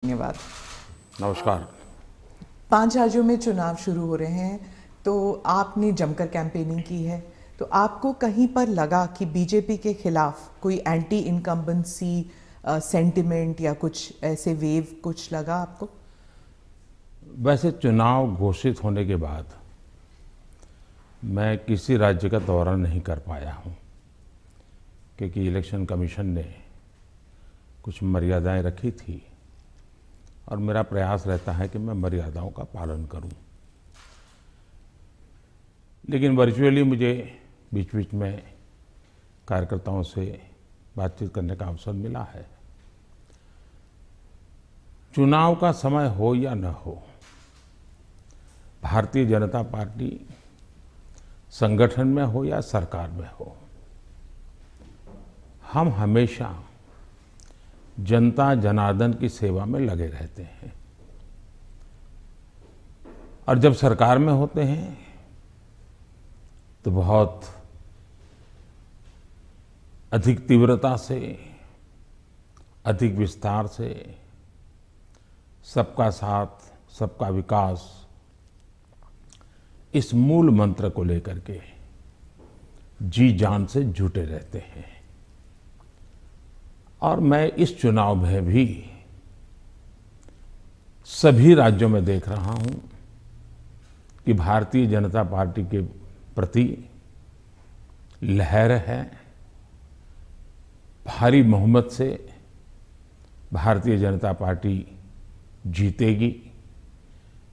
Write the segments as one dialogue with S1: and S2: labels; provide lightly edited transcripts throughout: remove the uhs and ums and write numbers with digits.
S1: धन्यवाद।
S2: नमस्कार।
S1: 5 राज्यों में चुनाव शुरू हो रहे हैं, तो आपने जमकर कैंपेनिंग की है, तो आपको कहीं पर लगा कि बीजेपी के खिलाफ कोई एंटी इनकम्बेंसी सेंटिमेंट या कुछ ऐसे वेव कुछ लगा आपको?
S2: वैसे चुनाव घोषित होने के बाद मैं किसी राज्य का दौरा नहीं कर पाया हूं, क्योंकि इलेक्शन कमीशन ने कुछ मर्यादाएं रखी थी और मेरा प्रयास रहता है कि मैं मर्यादाओं का पालन करूं। लेकिन वर्चुअली मुझे बीच बीच में कार्यकर्ताओं से बातचीत करने का अवसर मिला है। चुनाव का समय हो या न हो, भारतीय जनता पार्टी संगठन में हो या सरकार में हो, हम हमेशा जनता जनार्दन की सेवा में लगे रहते हैं। और जब सरकार में होते हैं तो बहुत अधिक तीव्रता से, अधिक विस्तार से सबका साथ, सबका विकास, इस मूल मंत्र को लेकर के जी जान से जुटे रहते हैं। और मैं इस चुनाव में भी सभी राज्यों में देख रहा हूं कि भारतीय जनता पार्टी के प्रति लहर है। भारी बहुमत से भारतीय जनता पार्टी जीतेगी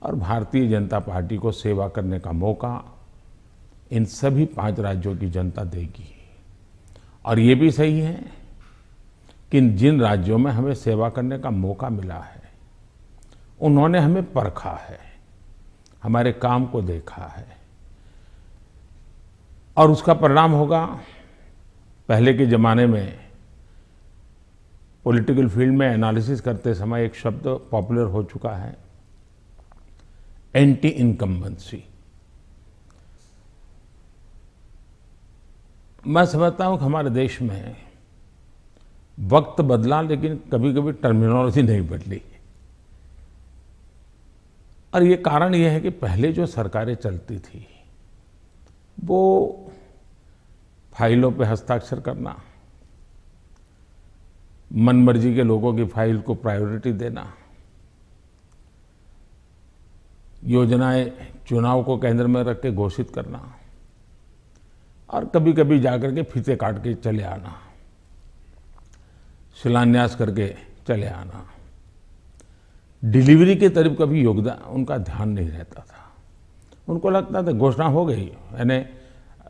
S2: और भारतीय जनता पार्टी को सेवा करने का मौका इन सभी 5 राज्यों की जनता देगी। और ये भी सही है कि जिन राज्यों में हमें सेवा करने का मौका मिला है, उन्होंने हमें परखा है, हमारे काम को देखा है और उसका परिणाम होगा। पहले के ज़माने में पॉलिटिकल फील्ड में एनालिसिस करते समय एक शब्द पॉपुलर हो चुका है, एंटी इनकम्बेंसी। मैं समझता हूं कि हमारे देश में वक्त बदला, लेकिन कभी कभी टर्मिनोलॉजी नहीं बदली। और ये कारण ये है कि पहले जो सरकारें चलती थी वो फाइलों पे हस्ताक्षर करना, मनमर्जी के लोगों की फाइल को प्रायोरिटी देना, योजनाएं चुनाव को केंद्र में रख के घोषित करना और कभी कभी जाकर के फीते काट के चले आना, शिलान्यास करके चले आना। डिलीवरी के तरफ कभी योगदान उनका ध्यान नहीं रहता था। उनको लगता था घोषणा हो गई, यानी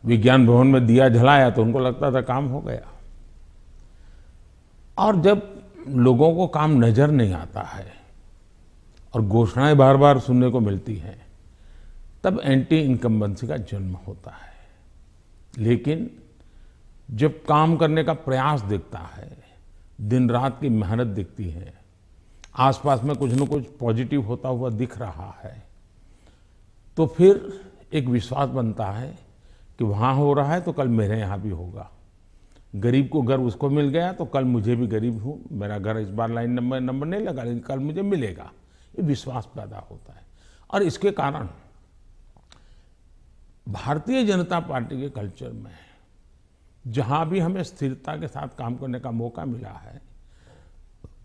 S2: विज्ञान भवन में दिया जलाया तो उनको लगता था काम हो गया। और जब लोगों को काम नजर नहीं आता है और घोषणाएं बार बार सुनने को मिलती हैं, तब एंटी इनकम्बेंसी का जन्म होता है। लेकिन जब काम करने का प्रयास दिखता है, दिन रात की मेहनत दिखती है, आसपास में कुछ न कुछ पॉजिटिव होता हुआ दिख रहा है, तो फिर एक विश्वास बनता है कि वहाँ हो रहा है तो कल मेरे यहाँ भी होगा। गरीब को घर उसको मिल गया तो कल मुझे भी गरीब हूँ, मेरा घर इस बार लाइन नंबर नहीं लगा लेकिन कल मुझे मिलेगा। ये विश्वास पैदा होता है। और इसके कारण भारतीय जनता पार्टी के कल्चर में जहाँ भी हमें स्थिरता के साथ काम करने का मौका मिला है,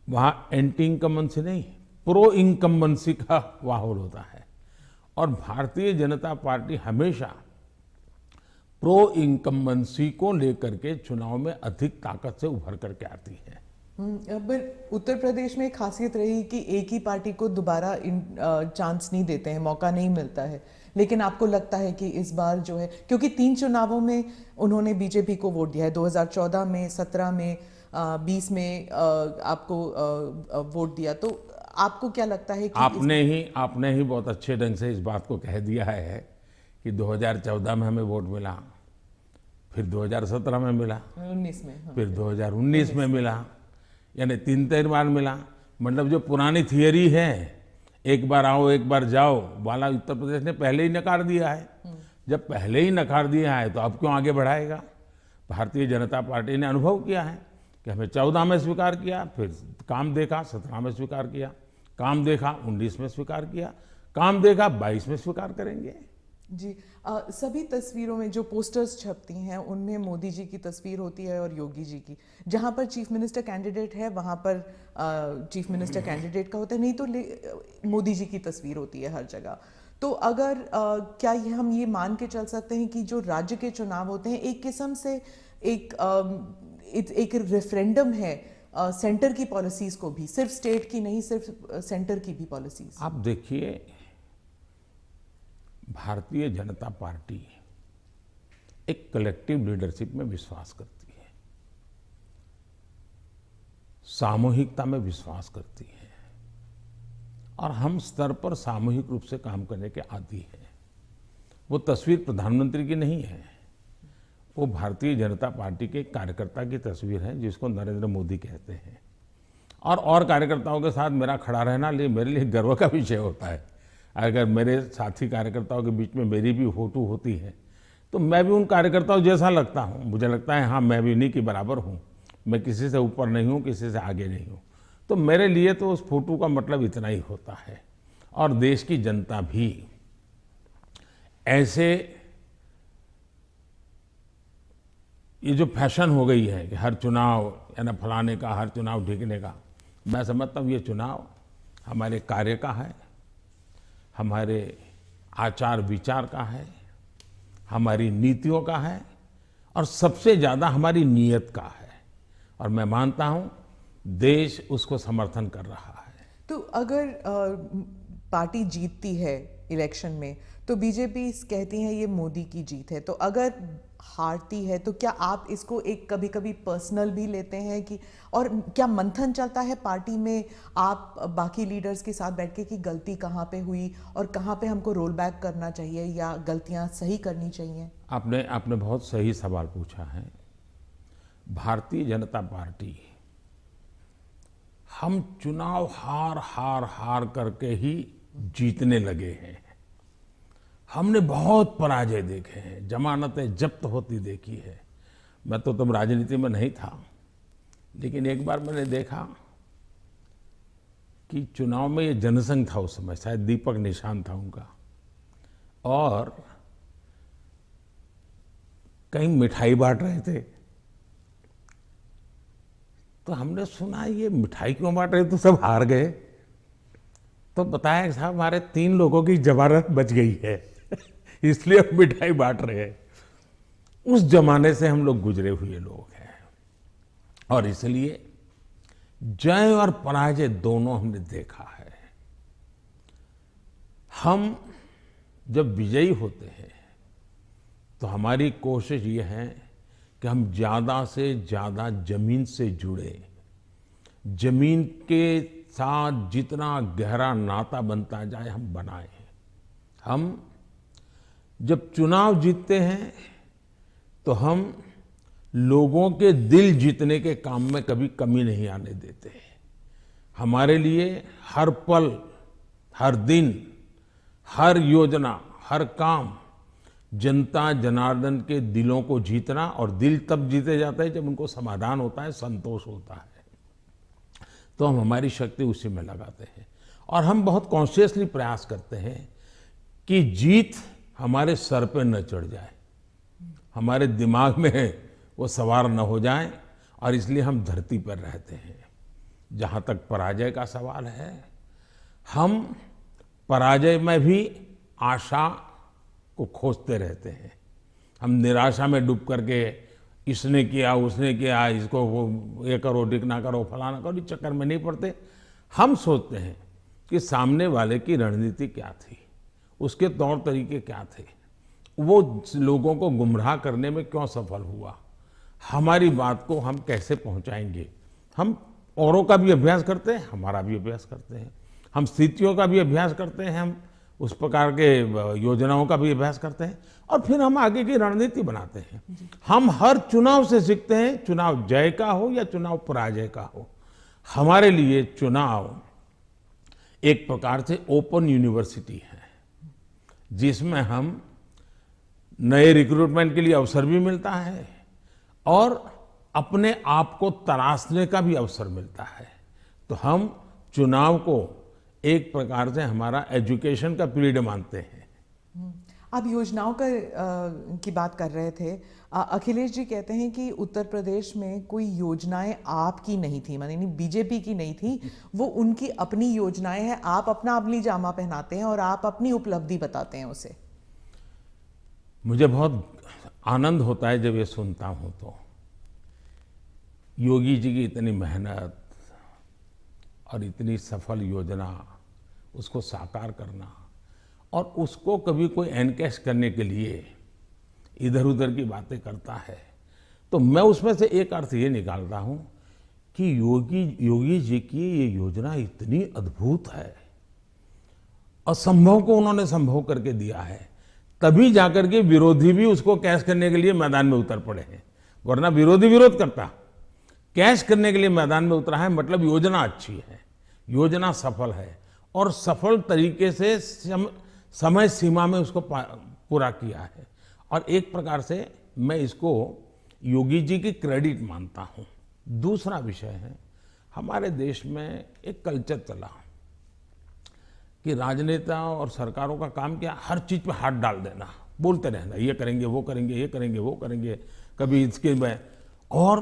S2: वहाँ एंटी इनकम्बेंसी नहीं, प्रो इनकम्बेंसी का माहौल होता है। और भारतीय जनता पार्टी हमेशा प्रो इनकम्बेंसी को लेकर के चुनाव में अधिक ताकत से उभर करके आती है।
S1: पर उत्तर प्रदेश में एक खासियत रही कि एक ही पार्टी को दोबारा चांस नहीं देते हैं, मौका नहीं मिलता है। लेकिन आपको लगता है कि इस बार जो है, क्योंकि 3 चुनावों में उन्होंने बीजेपी को वोट दिया है, 2014 में, 17 में, 20 में आपको वोट दिया, तो आपको क्या लगता है कि
S2: आपने ही बहुत अच्छे ढंग से इस बात को कह दिया है कि 2014 में हमें वोट मिला, फिर 2017 में मिला,
S1: 19 में, हाँ,
S2: फिर 2019 में मिला, यानी 3 बार मिला। मतलब जो पुरानी थियरी है, एक बार आओ एक बार जाओ वाला, उत्तर प्रदेश ने पहले ही नकार दिया है। जब पहले ही नकार दिया है तो अब क्यों आगे बढ़ाएगा? भारतीय जनता पार्टी ने अनुभव किया है कि हमें 14 में स्वीकार किया, फिर काम देखा, 17 में स्वीकार किया। काम देखा 19 में स्वीकार किया, काम देखा 22 में स्वीकार करेंगे।
S1: जी। सभी तस्वीरों में जो पोस्टर्स छपती हैं उनमें मोदी जी की तस्वीर होती है और योगी जी की। जहां पर चीफ मिनिस्टर कैंडिडेट है वहां पर चीफ मिनिस्टर कैंडिडेट का होता है, नहीं तो मोदी जी की तस्वीर होती है हर जगह। तो अगर क्या हम ये मान के चल सकते हैं कि जो राज्य के चुनाव होते हैं एक किस्म से एक रेफरेंडम है सेंटर की पॉलिसीज को भी, सिर्फ स्टेट की नहीं, सिर्फ सेंटर की भी पॉलिसीज?
S2: आप देखिए, भारतीय जनता पार्टी एक कलेक्टिव लीडरशिप में विश्वास करती है, सामूहिकता में विश्वास करती है और हम स्तर पर सामूहिक रूप से काम करने के आदी हैं। वो तस्वीर प्रधानमंत्री की नहीं है, वो भारतीय जनता पार्टी के कार्यकर्ता की तस्वीर है जिसको नरेंद्र मोदी कहते हैं। और कार्यकर्ताओं के साथ मेरा खड़ा रहना मेरे लिए गर्व का विषय होता है। अगर मेरे साथी कार्यकर्ताओं के बीच में मेरी भी फोटो होती है तो मैं भी उन कार्यकर्ताओं जैसा लगता हूँ। मुझे लगता है हाँ, मैं भी इन्हीं के बराबर हूँ, मैं किसी से ऊपर नहीं हूँ, किसी से आगे नहीं हूँ। तो मेरे लिए तो उस फोटो का मतलब इतना ही होता है। और देश की जनता भी ऐसे, ये जो फैशन हो गई है कि हर चुनाव या ना फलाने का, हर चुनाव ढीकने का, मैं समझता हूँ ये चुनाव हमारे कार्य का है, हमारे आचार विचार का है, हमारी नीतियों का है और सबसे ज़्यादा हमारी नीयत का है। और मैं मानता हूँ देश उसको समर्थन कर रहा है।
S1: तो अगर पार्टी जीतती है इलेक्शन में तो बीजेपी कहती है ये मोदी की जीत है, तो अगर हारती है तो क्या आप इसको एक कभी कभी पर्सनल भी लेते हैं कि, और क्या मंथन चलता है पार्टी में आप बाकी लीडर्स के साथ बैठ के कि गलती कहाँ पे हुई और कहाँ पे हमको रोल बैक करना चाहिए या गलतियां सही करनी चाहिए?
S2: आपने बहुत सही सवाल पूछा है। भारतीय जनता पार्टी, हम चुनाव हार करके ही जीतने लगे हैं। हमने बहुत पराजय देखे हैं, जमानतें जब्त होती देखी है। मैं तो तब राजनीति में नहीं था, लेकिन एक बार मैंने देखा कि चुनाव में ये जनसंघ था उस समय, शायद दीपक निशान था उनका, और कहीं मिठाई बांट रहे थे। तो हमने सुना ये मिठाई क्यों बांट रहे, तो सब हार गए। तो बताया कि साहब हमारे 3 लोगों की जमानत बच गई है इसलिए हम मिठाई बांट रहे हैं। उस जमाने से हम लोग गुजरे हुए लोग हैं और इसलिए जय और पराजय दोनों हमने देखा है। हम जब विजयी होते हैं तो हमारी कोशिश ये है कि हम ज़्यादा से ज़्यादा जमीन से जुड़े, जमीन के साथ जितना गहरा नाता बनता जाए हम बनाएं। हम जब चुनाव जीतते हैं तो हम लोगों के दिल जीतने के काम में कभी कमी नहीं आने देते। हमारे लिए हर पल, हर दिन, हर योजना, हर काम जनता जनार्दन के दिलों को जीतना, और दिल तब जीते जाते हैं जब उनको समाधान होता है, संतोष होता है। तो हम हमारी शक्ति उसी में लगाते हैं और हम बहुत कॉन्शियसली प्रयास करते हैं कि जीत हमारे सर पे न चढ़ जाए, हमारे दिमाग में वो सवार न हो जाए, और इसलिए हम धरती पर रहते हैं। जहाँ तक पराजय का सवाल है, हम पराजय में भी आशा को खोजते रहते हैं। हम निराशा में डूब करके इसने किया, उसने किया, इसको वो ये करो, डिकना करो, फलाना करो, इस चक्कर में नहीं पड़ते। हम सोचते हैं कि सामने वाले की रणनीति क्या थी, उसके तौर तरीके क्या थे, वो लोगों को गुमराह करने में क्यों सफल हुआ, हमारी बात को हम कैसे पहुंचाएंगे। हम औरों का भी अभ्यास करते हैं, हमारा भी अभ्यास करते हैं, हम स्थितियों का भी अभ्यास करते हैं, हम उस प्रकार के योजनाओं का भी अभ्यास करते हैं और फिर हम आगे की रणनीति बनाते हैं। हम हर चुनाव से सीखते हैं, चुनाव जय का हो या चुनाव पराजय का हो। हमारे लिए चुनाव एक प्रकार से ओपन यूनिवर्सिटी है जिसमें हम नए रिक्रूटमेंट के लिए अवसर भी मिलता है और अपने आप को तराशने का भी अवसर मिलता है। तो हम चुनाव को एक प्रकार से हमारा एजुकेशन का पीरियड मानते हैं।
S1: आप योजनाओं की बात कर रहे थे। अखिलेश जी कहते हैं कि उत्तर प्रदेश में कोई योजनाएं आपकी नहीं थी, माने बीजेपी की नहीं थी, वो उनकी अपनी योजनाएं हैं। आप अपना अमली जामा पहनाते हैं और आप अपनी उपलब्धि बताते हैं उसे।
S2: मुझे बहुत आनंद होता है जब ये सुनता हूं तो। योगी जी की इतनी मेहनत और इतनी सफल योजना, उसको साकार करना और उसको कभी कोई एनकैश करने के लिए इधर उधर की बातें करता है, तो मैं उसमें से एक अर्थ ये निकालता हूं कि योगी जी की ये योजना इतनी अद्भुत है, असंभव को उन्होंने संभव करके दिया है, तभी जाकर के विरोधी भी उसको कैश करने के लिए मैदान में उतर पड़े हैं। वरना विरोधी विरोध करता, कैश करने के लिए मैदान में उतरा है, मतलब योजना अच्छी है, योजना सफल है और सफल तरीके से समय सीमा में उसको पूरा किया है। और एक प्रकार से मैं इसको योगी जी की क्रेडिट मानता हूं। दूसरा विषय है, हमारे देश में एक कल्चर चला कि राजनेता और सरकारों का काम क्या, हर चीज पे हाथ डाल देना, बोलते रहना, ये करेंगे वो करेंगे, ये करेंगे वो करेंगे, कभी इसके में। और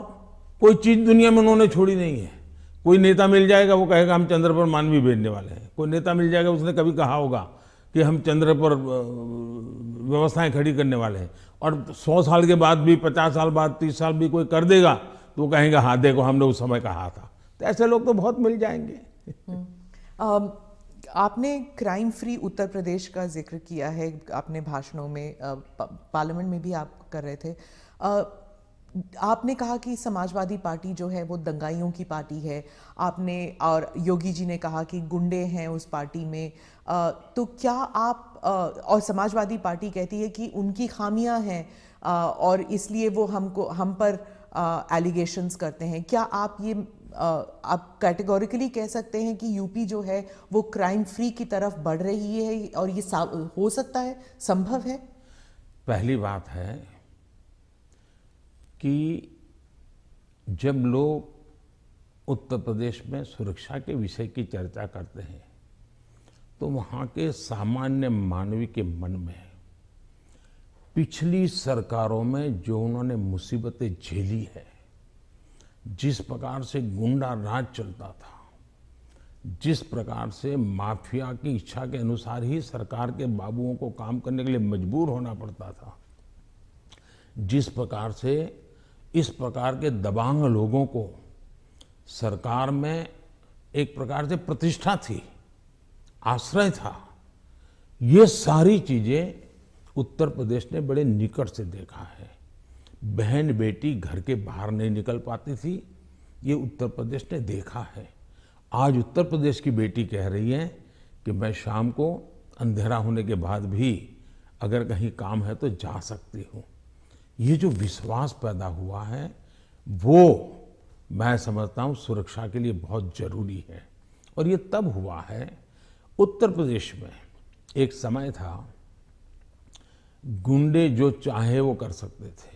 S2: कोई चीज दुनिया में उन्होंने छोड़ी नहीं है। कोई नेता मिल जाएगा, वो कहेगा हम चंद्र पर मानवी भेजने वाले हैं। कोई नेता मिल जाएगा, उसने कभी कहा होगा कि हम चंद्र पर व्यवस्थाएं खड़ी करने वाले हैं। और 100 साल के बाद भी, 50 साल बाद, 30 साल भी कोई कर देगा तो वो कहेंगे हाँ देखो हमने उस समय कहा था। तो ऐसे लोग तो बहुत मिल जाएंगे।
S1: आपने क्राइम फ्री उत्तर प्रदेश का जिक्र किया है आपने भाषणों में, पार्लियामेंट में भी आप कर रहे थे। आपने कहा कि समाजवादी पार्टी जो है वो दंगाइयों की पार्टी है, आपने, और योगी जी ने कहा कि गुंडे हैं उस पार्टी में। तो क्या आप, और समाजवादी पार्टी कहती है कि उनकी खामियां हैं और इसलिए वो हम पर एलिगेशंस करते हैं। क्या आप ये आप कैटेगोरिकली कह सकते हैं कि यूपी जो है वो क्राइम फ्री की तरफ बढ़ रही है और ये हो सकता है, संभव है?
S2: पहली बात है कि जब लोग उत्तर प्रदेश में सुरक्षा के विषय की चर्चा करते हैं तो वहाँ के सामान्य मानवी के मन में पिछली सरकारों में जो उन्होंने मुसीबतें झेली है, जिस प्रकार से गुंडा राज चलता था, जिस प्रकार से माफिया की इच्छा के अनुसार ही सरकार के बाबुओं को काम करने के लिए मजबूर होना पड़ता था, जिस प्रकार से इस प्रकार के दबंग लोगों को सरकार में एक प्रकार से प्रतिष्ठा थी, आश्रय था, ये सारी चीजें उत्तर प्रदेश ने बड़े निकट से देखा है। बहन बेटी घर के बाहर नहीं निकल पाती थी, ये उत्तर प्रदेश ने देखा है। आज उत्तर प्रदेश की बेटी कह रही है कि मैं शाम को अंधेरा होने के बाद भी अगर कहीं काम है तो जा सकती हूँ। ये जो विश्वास पैदा हुआ है वो मैं समझता हूँ सुरक्षा के लिए बहुत जरूरी है। और ये तब हुआ है, उत्तर प्रदेश में एक समय था गुंडे जो चाहे वो कर सकते थे।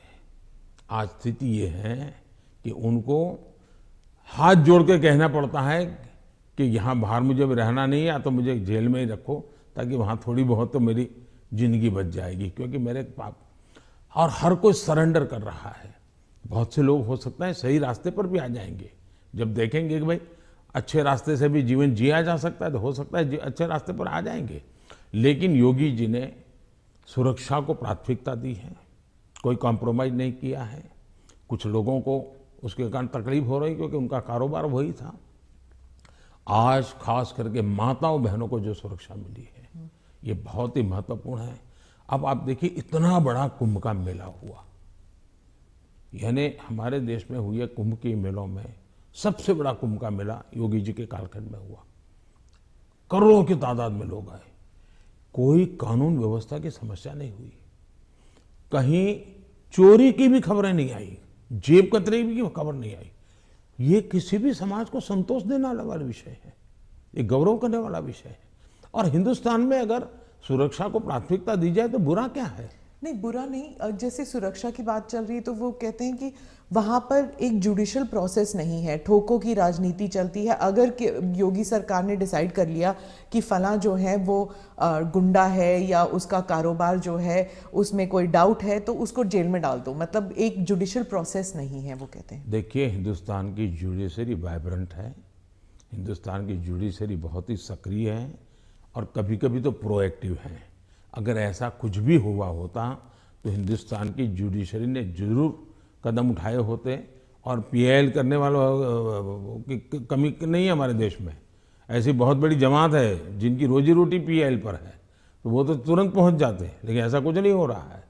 S2: आज स्थिति ये है कि उनको हाथ जोड़ के कहना पड़ता है कि यहाँ बाहर मुझे रहना नहीं है, या तो मुझे जेल में ही रखो ताकि वहाँ थोड़ी बहुत तो मेरी जिंदगी बच जाएगी, क्योंकि मेरे पाप। और हर कोई सरेंडर कर रहा है। बहुत से लोग हो सकता है सही रास्ते पर भी आ जाएंगे, जब देखेंगे कि भाई अच्छे रास्ते से भी जीवन जिया जा सकता है तो हो सकता है अच्छे रास्ते पर आ जाएंगे। लेकिन योगी जी ने सुरक्षा को प्राथमिकता दी है, कोई कॉम्प्रोमाइज नहीं किया है। कुछ लोगों को उसके कारण तकलीफ हो रही क्योंकि उनका कारोबार वही था। आज खास करके माताओं बहनों को जो सुरक्षा मिली है ये बहुत ही महत्वपूर्ण है। अब आप देखिए इतना बड़ा कुंभ का मेला हुआ, यानी हमारे देश में हुए कुंभ के मेलों में सबसे बड़ा कुंभ का मेला योगी जी के कालखंड में हुआ। करोड़ों की तादाद में लोग आए, कोई कानून व्यवस्था की समस्या नहीं हुई, कहीं चोरी की भी खबरें नहीं आई, जेब कतरे की खबर नहीं आई। ये किसी भी समाज को संतोष देने वाला विषय है, ये गौरव करने वाला विषय है। और हिंदुस्तान में अगर सुरक्षा को प्राथमिकता दी जाए तो बुरा क्या है?
S1: नहीं, बुरा नहीं। जैसे सुरक्षा की बात चल रही है तो वो कहते हैं कि वहां पर एक जुडिशियल प्रोसेस नहीं है, ठोकों की राजनीति चलती है। अगर योगी सरकार ने डिसाइड कर लिया कि फला जो है वो गुंडा है या उसका कारोबार जो है उसमें कोई डाउट है तो उसको जेल में डाल दो, मतलब एक जुडिशियल प्रोसेस नहीं है, वो कहते हैं।
S2: देखिए, हिंदुस्तान की जुडिशरी वाइब्रेंट है, हिंदुस्तान की जुडिशरी बहुत ही सक्रिय है और कभी कभी तो प्रोएक्टिव है। अगर ऐसा कुछ भी हुआ होता तो हिंदुस्तान की जुडिशरी ने जरूर कदम उठाए होते, और पीआईएल करने वालों की कमी नहीं है हमारे देश में। ऐसी बहुत बड़ी जमात है जिनकी रोजी रोटी पीआईएल पर है, तो वो तो तुरंत पहुंच जाते हैं, लेकिन ऐसा कुछ नहीं हो रहा है।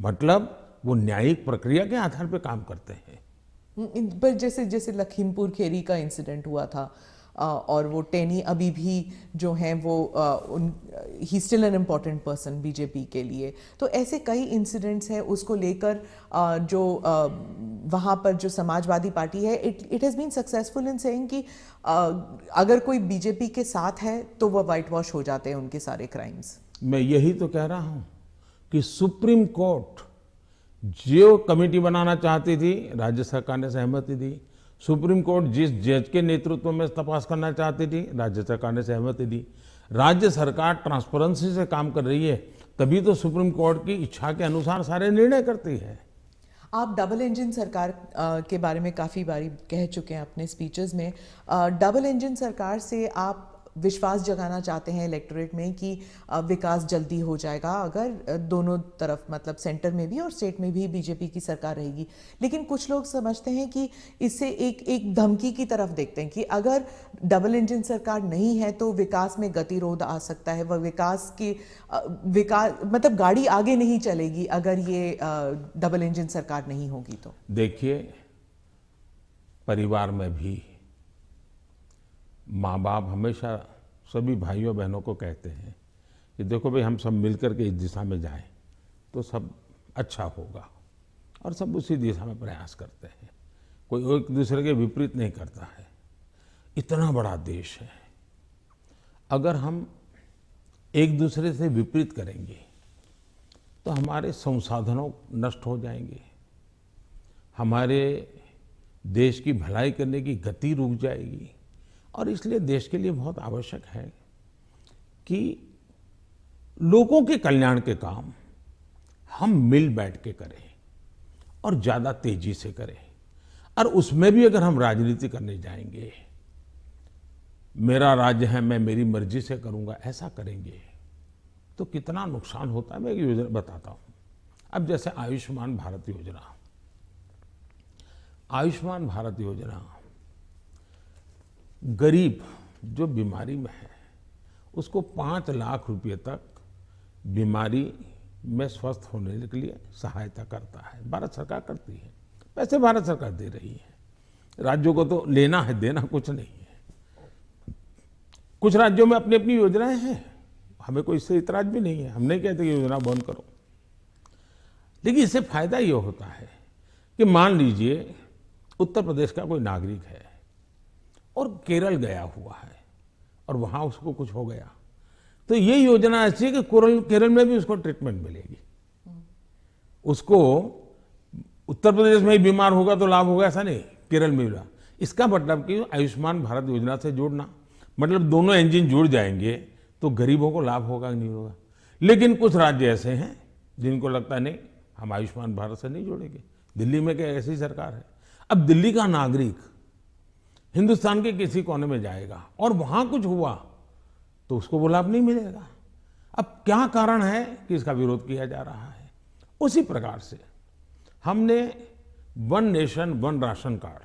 S2: मतलब वो न्यायिक प्रक्रिया के आधार पर काम करते हैं।
S1: पर जैसे जैसे लखीमपुर खेरी का इंसिडेंट हुआ था, और वो टेनी अभी भी जो हैं वो he still an important person BJP के लिए, तो ऐसे कई इंसिडेंट्स हैं उसको लेकर जो वहाँ पर जो समाजवादी पार्टी है it has been successful in saying कि अगर कोई बीजेपी के साथ है तो वो वाइट वॉश हो जाते हैं उनके सारे क्राइम्स।
S2: मैं यही तो कह रहा हूँ कि सुप्रीम कोर्ट जो कमेटी बनाना चाहती थी, राज्य सरकार ने सहमति दी। सुप्रीम कोर्ट जिस जज के नेतृत्व में तपास करना चाहती थी, राज्य सरकार ने सहमति दी। राज्य सरकार ट्रांसपेरेंसी से काम कर रही है, तभी तो सुप्रीम कोर्ट की इच्छा के अनुसार सारे निर्णय करती है।
S1: आप डबल इंजन सरकार के बारे में काफ़ी बारी कह चुके हैं अपने स्पीचेस में। डबल इंजन सरकार से आप विश्वास जगाना चाहते हैं इलेक्टोरेट में कि विकास जल्दी हो जाएगा अगर दोनों तरफ, मतलब सेंटर में भी और स्टेट में भी बीजेपी की सरकार रहेगी। लेकिन कुछ लोग समझते हैं कि इससे एक धमकी की तरफ देखते हैं कि अगर डबल इंजन सरकार नहीं है तो विकास में गतिरोध आ सकता है, वह विकास मतलब गाड़ी आगे नहीं चलेगी अगर ये डबल इंजन सरकार नहीं होगी तो।
S2: देखिए, परिवार में भी माँ बाप हमेशा सभी भाइयों बहनों को कहते हैं कि देखो भाई, हम सब मिलकर के इस दिशा में जाएं तो सब अच्छा होगा, और सब उसी दिशा में प्रयास करते हैं। कोई एक दूसरे के विपरीत नहीं करता है। इतना बड़ा देश है, अगर हम एक दूसरे से विपरीत करेंगे तो हमारे संसाधनों नष्ट हो जाएंगे, हमारे देश की भलाई करने की गति रुक जाएगी। और इसलिए देश के लिए बहुत आवश्यक है कि लोगों के कल्याण के काम हम मिल बैठ के करें और ज़्यादा तेजी से करें। और उसमें भी अगर हम राजनीति करने जाएंगे, मेरा राज्य है, मैं मेरी मर्जी से करूंगा, ऐसा करेंगे तो कितना नुकसान होता है। मैं एक योजना बताता हूं। अब जैसे आयुष्मान भारत योजना, आयुष्मान भारत योजना गरीब जो बीमारी में है उसको 5 लाख रुपए तक बीमारी में स्वस्थ होने के लिए सहायता करता है। भारत सरकार करती है, पैसे भारत सरकार दे रही है। राज्यों को तो लेना है, देना कुछ नहीं है। कुछ राज्यों में अपनी अपनी योजनाएं हैं, हमें कोई इससे इतराज भी नहीं है। हम नहीं कहते कि योजना बंद करो, लेकिन इससे फायदा ये होता है कि मान लीजिए उत्तर प्रदेश का कोई नागरिक है और केरल गया हुआ है और वहां उसको कुछ हो गया, तो ये योजना ऐसी है कि केरल में भी उसको ट्रीटमेंट मिलेगी। उसको उत्तर प्रदेश में ही बीमार होगा तो लाभ होगा ऐसा नहीं, केरल में भी। इसका मतलब कि आयुष्मान भारत योजना से जोड़ना मतलब दोनों इंजन जुड़ जाएंगे तो गरीबों को लाभ होगा कि नहीं होगा। लेकिन कुछ राज्य ऐसे हैं जिनको लगता है नहीं, हम आयुष्मान भारत से नहीं जोड़ेंगे। दिल्ली में क्या ऐसी सरकार है। अब दिल्ली का नागरिक हिंदुस्तान के किसी कोने में जाएगा और वहां कुछ हुआ तो उसको वो लाभ नहीं मिलेगा। अब क्या कारण है कि इसका विरोध किया जा रहा है। उसी प्रकार से हमने one nation one ration card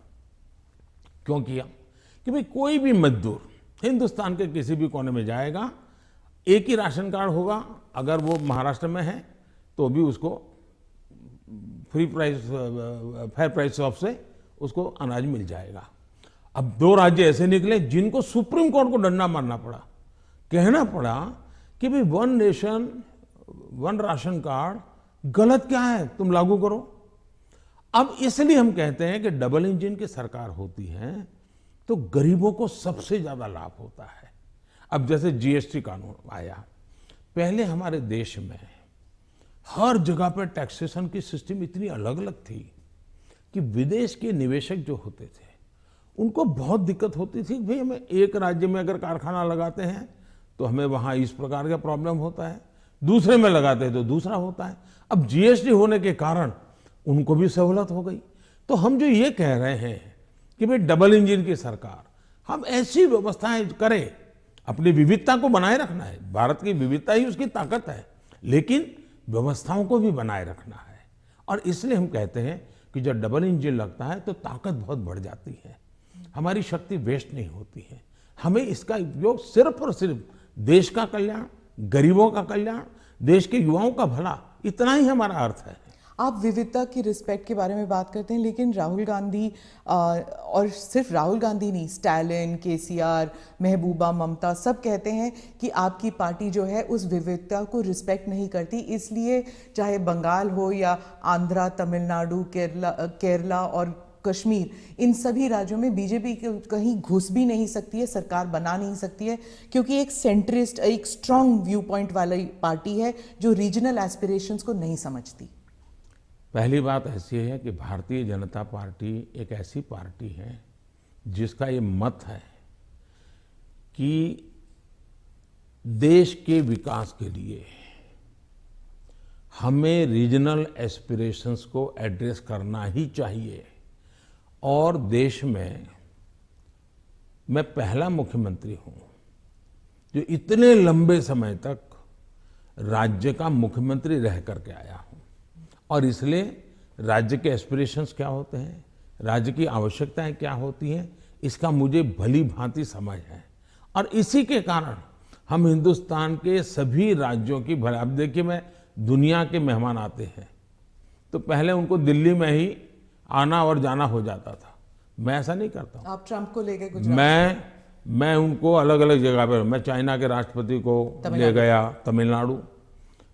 S2: क्यों किया कि भाई कोई भी मजदूर हिंदुस्तान के किसी भी कोने में जाएगा, एक ही राशन कार्ड होगा। अगर वो महाराष्ट्र में है तो भी उसको फेयर प्राइस ऑफ से उसको अनाज मिल जाएगा। अब 2 राज्य ऐसे निकले जिनको सुप्रीम कोर्ट को डंडा मारना पड़ा, कहना पड़ा कि भाई one nation one ration card गलत क्या है, तुम लागू करो। अब इसलिए हम कहते हैं कि डबल इंजन की सरकार होती है तो गरीबों को सबसे ज्यादा लाभ होता है। अब जैसे जीएसटी कानून आया, पहले हमारे देश में हर जगह पर टैक्सेशन की सिस्टम इतनी अलग अलग थी कि विदेश के निवेशक जो होते थे उनको बहुत दिक्कत होती थी। भाई हमें एक राज्य में अगर कारखाना लगाते हैं तो हमें वहाँ इस प्रकार का प्रॉब्लम होता है, दूसरे में लगाते हैं तो दूसरा होता है। अब जीएसटी होने के कारण उनको भी सहूलत हो गई। तो हम जो ये कह रहे हैं कि भाई डबल इंजन की सरकार, हम ऐसी व्यवस्थाएं करें, अपनी विविधता को बनाए रखना है, भारत की विविधता ही उसकी ताकत है, लेकिन व्यवस्थाओं को भी बनाए रखना है। और इसलिए हम कहते हैं कि जब डबल इंजन लगता है तो ताकत बहुत बढ़ जाती है, हमारी शक्ति वेस्ट नहीं होती है। हमें इसका उपयोग सिर्फ और सिर्फ देश का कल्याण, गरीबों का कल्याण, देश के युवाओं का भला, इतना ही हमारा अर्थ है।
S1: आप विविधता की रिस्पेक्ट के बारे में बात करते हैं, लेकिन राहुल गांधी और सिर्फ राहुल गांधी नहीं, स्टालिन, केसीआर, महबूबा, ममता सब कहते हैं कि आपकी पार्टी जो है उस विविधता को रिस्पेक्ट नहीं करती, इसलिए चाहे बंगाल हो या आंध्रा, तमिलनाडु, केरला और कश्मीर, इन सभी राज्यों में बीजेपी कहीं घुस भी नहीं सकती है, सरकार बना नहीं सकती है, क्योंकि एक सेंट्रिस्ट, एक स्ट्रांग व्यू पॉइंट वाली पार्टी है जो रीजनल एस्पिरेशंस को नहीं समझती।
S2: पहली बात ऐसी है कि भारतीय जनता पार्टी एक ऐसी पार्टी है जिसका ये मत है कि देश के विकास के लिए हमें रीजनल एस्पिरेशंस को एड्रेस करना ही चाहिए। और देश में मैं पहला मुख्यमंत्री हूं जो इतने लंबे समय तक राज्य का मुख्यमंत्री रह करके आया हूं, और इसलिए राज्य के एस्पिरेशंस क्या होते हैं, राज्य की आवश्यकताएं क्या होती हैं, इसका मुझे भली भांति समझ है। और इसी के कारण हम हिंदुस्तान के सभी राज्यों की भला, अब देखिए मैं दुनिया के मेहमान आते हैं तो पहले उनको दिल्ली में ही आना और जाना हो जाता था, मैं ऐसा नहीं करता हूं।
S1: आप ट्रंप को ले गए गुजरात?
S2: मैं उनको अलग अलग जगह पर, मैं चाइना के राष्ट्रपति को ले गया तमिलनाडु,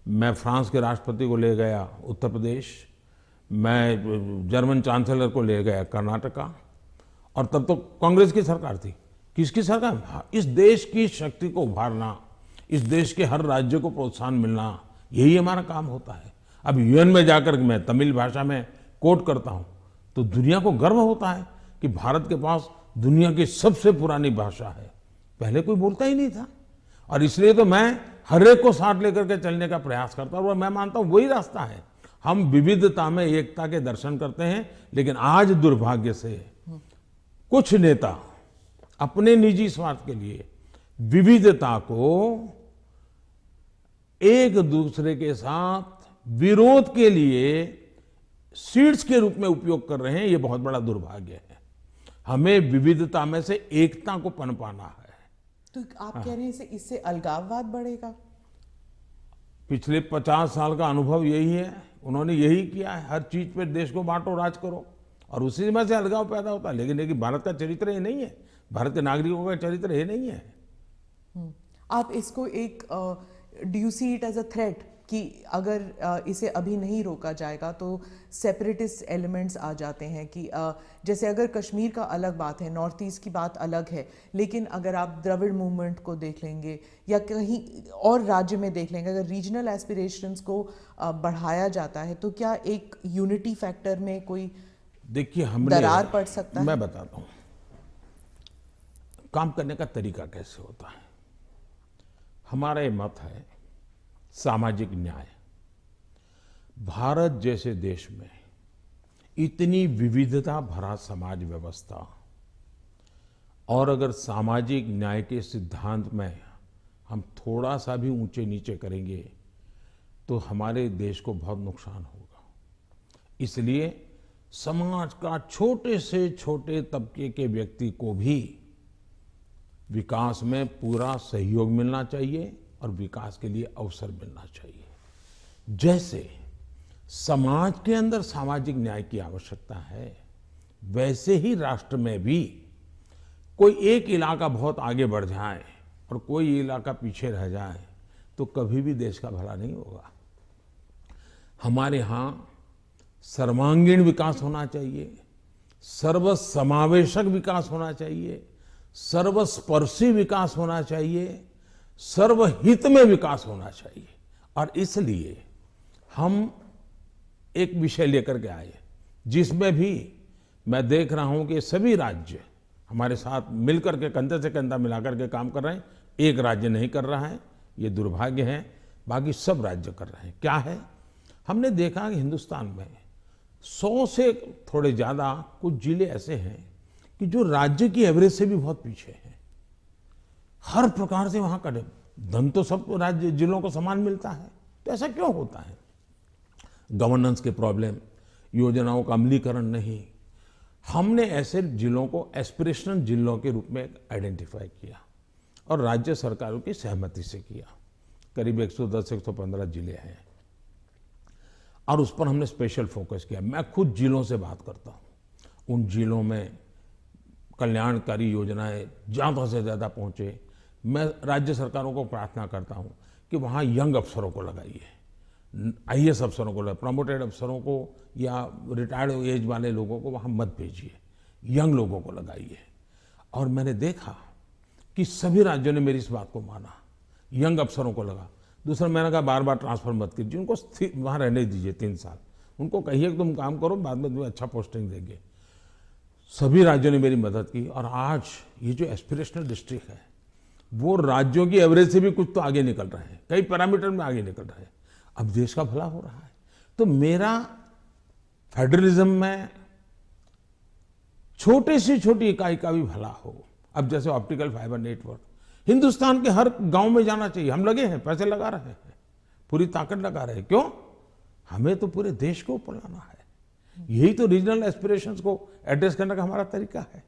S2: मैं फ्रांस के राष्ट्रपति को ले गया उत्तर प्रदेश, मैं जर्मन चांसलर को ले गया कर्नाटका, और तब तो कांग्रेस की सरकार थी। किसकी सरकार? इस देश की शक्ति को उभारना, इस देश के हर राज्य को प्रोत्साहन मिलना, यही हमारा काम होता है। अब यूएन में जाकर मैं तमिल भाषा में कोट करता हूं तो दुनिया को गर्व होता है कि भारत के पास दुनिया की सबसे पुरानी भाषा है, पहले कोई बोलता ही नहीं था। और इसलिए तो मैं हर एक को साथ लेकर के चलने का प्रयास करता हूं, और मैं मानता हूं वही रास्ता है। हम विविधता में एकता के दर्शन करते हैं, लेकिन आज दुर्भाग्य से कुछ नेता अपने निजी स्वार्थ के लिए विविधता को एक दूसरे के साथ विरोध के लिए सीड्स के रूप में उपयोग कर रहे हैं। ये बहुत बड़ा दुर्भाग्य है। हमें विविधता में से एकता को पनपाना है।
S1: तो आप कह रहे हैं इससे अलगाववाद बढ़ेगा?
S2: पिछले 50 साल का अनुभव यही है, उन्होंने यही किया है, हर चीज पे देश को बांटो, राज करो, और उसी में से अलगाव पैदा होता है। लेकिन भारत का चरित्र ये नहीं है, भारत के नागरिकों का चरित्र ये नहीं है।
S1: आप इसको एक do you see it as a threat कि अगर इसे अभी नहीं रोका जाएगा तो सेपरेटिस्ट एलिमेंट्स आ जाते हैं कि जैसे अगर कश्मीर का अलग बात है, नॉर्थ ईस्ट की बात अलग है, लेकिन अगर आप द्रविड़ मूवमेंट को देख लेंगे या कहीं और राज्य में देख लेंगे, अगर रीजनल एस्पिरेशंस को बढ़ाया जाता है तो क्या एक यूनिटी फैक्टर में कोई
S2: देखिए हमने
S1: दरार पड़ सकता है?
S2: मैं बताता हूँ काम करने का तरीका कैसे होता है। हमारा ये मत है सामाजिक न्याय। भारत जैसे देश में इतनी विविधता भरा समाज व्यवस्था, और अगर सामाजिक न्याय के सिद्धांत में हम थोड़ा सा भी ऊंचे नीचे करेंगे तो हमारे देश को बहुत नुकसान होगा। इसलिए समाज का छोटे से छोटे तबके के व्यक्ति को भी विकास में पूरा सहयोग मिलना चाहिए और विकास के लिए अवसर मिलना चाहिए। जैसे समाज के अंदर सामाजिक न्याय की आवश्यकता है, वैसे ही राष्ट्र में भी कोई एक इलाका बहुत आगे बढ़ जाए और कोई इलाका पीछे रह जाए तो कभी भी देश का भला नहीं होगा। हमारे यहाँ सर्वांगीण विकास होना चाहिए, सर्वसमावेशक विकास होना चाहिए, सर्वस्पर्शी विकास होना चाहिए, सर्वहित में विकास होना चाहिए। और इसलिए हम एक विषय लेकर के आए जिसमें भी मैं देख रहा हूं कि सभी राज्य हमारे साथ मिलकर के कंधे से कंधा मिलाकर के काम कर रहे हैं। एक राज्य नहीं कर रहा है, ये दुर्भाग्य है, बाकी सब राज्य कर रहे हैं। क्या है, हमने देखा कि हिंदुस्तान में 100 से थोड़े ज़्यादा कुछ जिले ऐसे हैं कि जो राज्य की एवरेज से भी बहुत पीछे हैं। हर प्रकार से वहाँ का धन तो सब राज्य जिलों को समान मिलता है, तो ऐसा क्यों होता है? गवर्नेंस के प्रॉब्लम, योजनाओं का अमलीकरण नहीं। हमने ऐसे जिलों को एस्पिरेशनल जिलों के रूप में आइडेंटिफाई किया और राज्य सरकारों की सहमति से किया। करीब 110-115 जिले हैं और उस पर हमने स्पेशल फोकस किया। मैं खुद जिलों से बात करता हूँ, उन जिलों में कल्याणकारी योजनाएं ज़्यादा से ज़्यादा पहुँचे। मैं राज्य सरकारों को प्रार्थना करता हूँ कि वहाँ यंग अफसरों को लगाइए, IAS अफसरों को, प्रमोटेड अफसरों को या रिटायर्ड एज वाले लोगों को वहाँ मत भेजिए, यंग लोगों को लगाइए। और मैंने देखा कि सभी राज्यों ने मेरी इस बात को माना, यंग अफसरों को लगा। दूसरा, मैंने कहा बार बार ट्रांसफर मत कीजिए, उनको वहाँ रहने दीजिए 3 साल, उनको कहिए कि तुम काम करो, बाद में तुम्हें अच्छा पोस्टिंग देंगे। सभी राज्यों ने मेरी मदद की और आज ये जो एस्पिरेशनल डिस्ट्रिक्ट है वो राज्यों की एवरेज से भी कुछ तो आगे निकल रहे हैं, कई पैरामीटर में आगे निकल रहे हैं। अब देश का भला हो रहा है। तो मेरा फेडरलिज्म में छोटे से छोटी इकाई का भी भला हो। अब जैसे ऑप्टिकल फाइबर नेटवर्क हिंदुस्तान के हर गांव में जाना चाहिए। हम लगे हैं, पैसे लगा रहे हैं, पूरी ताकत लगा रहे हैं। क्यों? हमें तो पूरे देश को ऊपर लाना है। यही तो रीजनल एस्पिरेशंस को एड्रेस करने का हमारा तरीका है।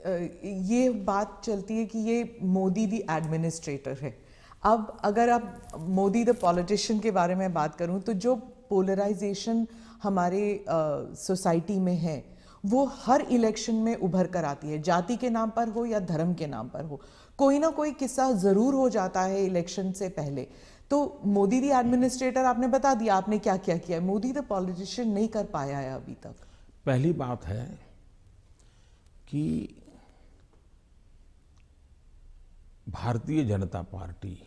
S1: ये बात चलती है कि ये मोदी दी एडमिनिस्ट्रेटर है। अब अगर आप मोदी द पॉलिटिशियन के बारे में बात करूं तो जो पोलराइजेशन हमारे सोसाइटी में है वो हर इलेक्शन में उभर कर आती है, जाति के नाम पर हो या धर्म के नाम पर हो। कोई ना कोई किस्सा जरूर हो जाता है इलेक्शन से पहले। तो मोदी दी एडमिनिस्ट्रेटर आपने बता दिया आपने क्या क्या किया है, मोदी द पॉलिटिशियन नहीं कर पाया है अभी तक।
S2: पहली बात है कि भारतीय जनता पार्टी,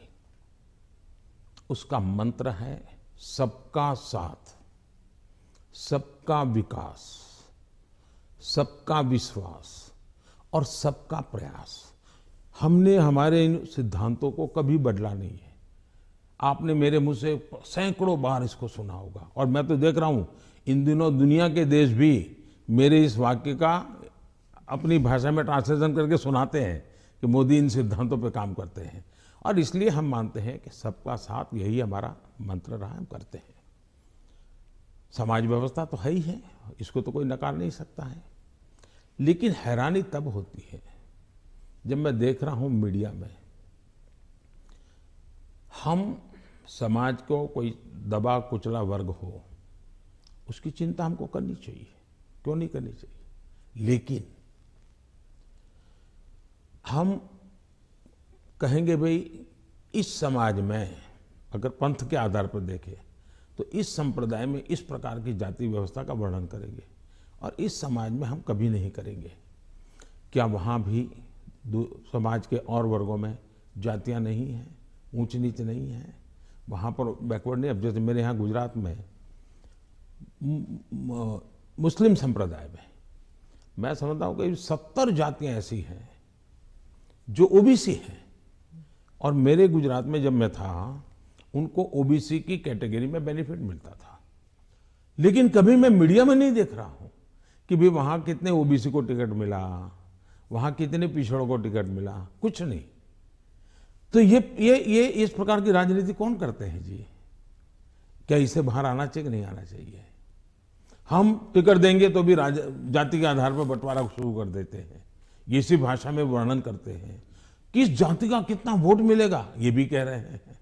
S2: उसका मंत्र है सबका साथ, सबका विकास, सबका विश्वास और सबका प्रयास। हमने हमारे इन सिद्धांतों को कभी बदला नहीं है। आपने मेरे मुंह से सैकड़ों बार इसको सुना होगा और मैं तो देख रहा हूं इन दिनों दुनिया के देश भी मेरे इस वाक्य का अपनी भाषा में ट्रांसलेशन करके सुनाते हैं कि मोदी इन सिद्धांतों पे काम करते हैं। और इसलिए हम मानते हैं कि सबका साथ, यही हमारा मंत्र रहा, हम करते हैं। समाज व्यवस्था तो है ही है, इसको तो कोई नकार नहीं सकता है। लेकिन हैरानी तब होती है जब मैं देख रहा हूं मीडिया में हम समाज को कोई दबा कुचला वर्ग हो, उसकी चिंता हमको करनी चाहिए, क्यों नहीं करनी चाहिए। लेकिन हम कहेंगे भाई इस समाज में अगर पंथ के आधार पर देखें तो इस संप्रदाय में इस प्रकार की जाति व्यवस्था का वर्णन करेंगे और इस समाज में हम कभी नहीं करेंगे। क्या वहाँ भी समाज के और वर्गों में जातियाँ नहीं हैं, ऊंच नीच नहीं है, वहाँ पर बैकवर्ड नहीं। अब जैसे मेरे यहाँ गुजरात में मुस्लिम संप्रदाय में मैं समझता हूँ कि 70 जातियाँ ऐसी हैं जो ओबीसी हैं और मेरे गुजरात में जब मैं था उनको ओबीसी की कैटेगरी में बेनिफिट मिलता था। लेकिन कभी मैं मीडिया में नहीं देख रहा हूँ कि भाई वहाँ कितने ओबीसी को टिकट मिला, वहाँ कितने पिछड़ों को टिकट मिला, कुछ नहीं। तो ये इस प्रकार की राजनीति कौन करते हैं जी? क्या इससे बाहर आना चाहिए कि नहीं आना चाहिए? हम टिकट देंगे तो भी जाति के आधार पर बंटवारा शुरू कर देते हैं, इसी भाषा में वर्णन करते हैं। किस जाति का कितना वोट मिलेगा ये भी कह रहे हैं।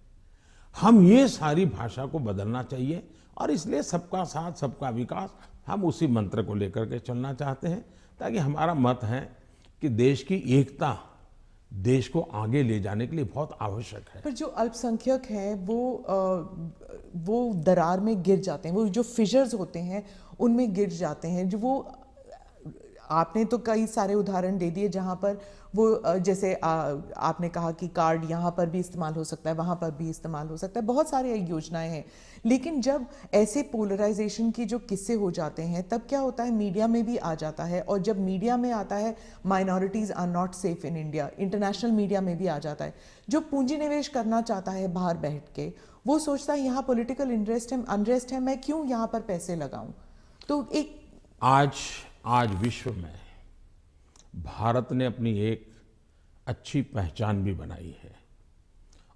S2: हम ये सारी भाषा को बदलना चाहिए और इसलिए सबका साथ, सबका विकास, हम उसी मंत्र को लेकर के चलना चाहते हैं ताकि हमारा मत है कि देश की एकता देश को आगे ले जाने के लिए बहुत आवश्यक है।
S1: पर जो अल्पसंख्यक हैं वो दरार में गिर जाते हैं, वो जो फिशर्स होते हैं उनमें गिर जाते हैं। जो वो आपने तो कई सारे उदाहरण दे दिए जहां पर वो जैसे आपने कहा कि कार्ड यहाँ पर भी इस्तेमाल हो सकता है, वहां पर भी इस्तेमाल हो सकता है, बहुत सारी योजनाएं हैं। लेकिन जब ऐसे पोलराइजेशन की जो किस्से हो जाते हैं तब क्या होता है, मीडिया में भी आ जाता है, और जब मीडिया में आता है minorities are not safe in India, international media में भी आ जाता है। जो पूंजी निवेश करना चाहता है बाहर बैठ के, वो सोचता है यहाँ पॉलिटिकल अनरेस्ट है, मैं क्यों यहाँ पर पैसे लगाऊं। तो एक
S2: आज विश्व में भारत ने अपनी एक अच्छी पहचान भी बनाई है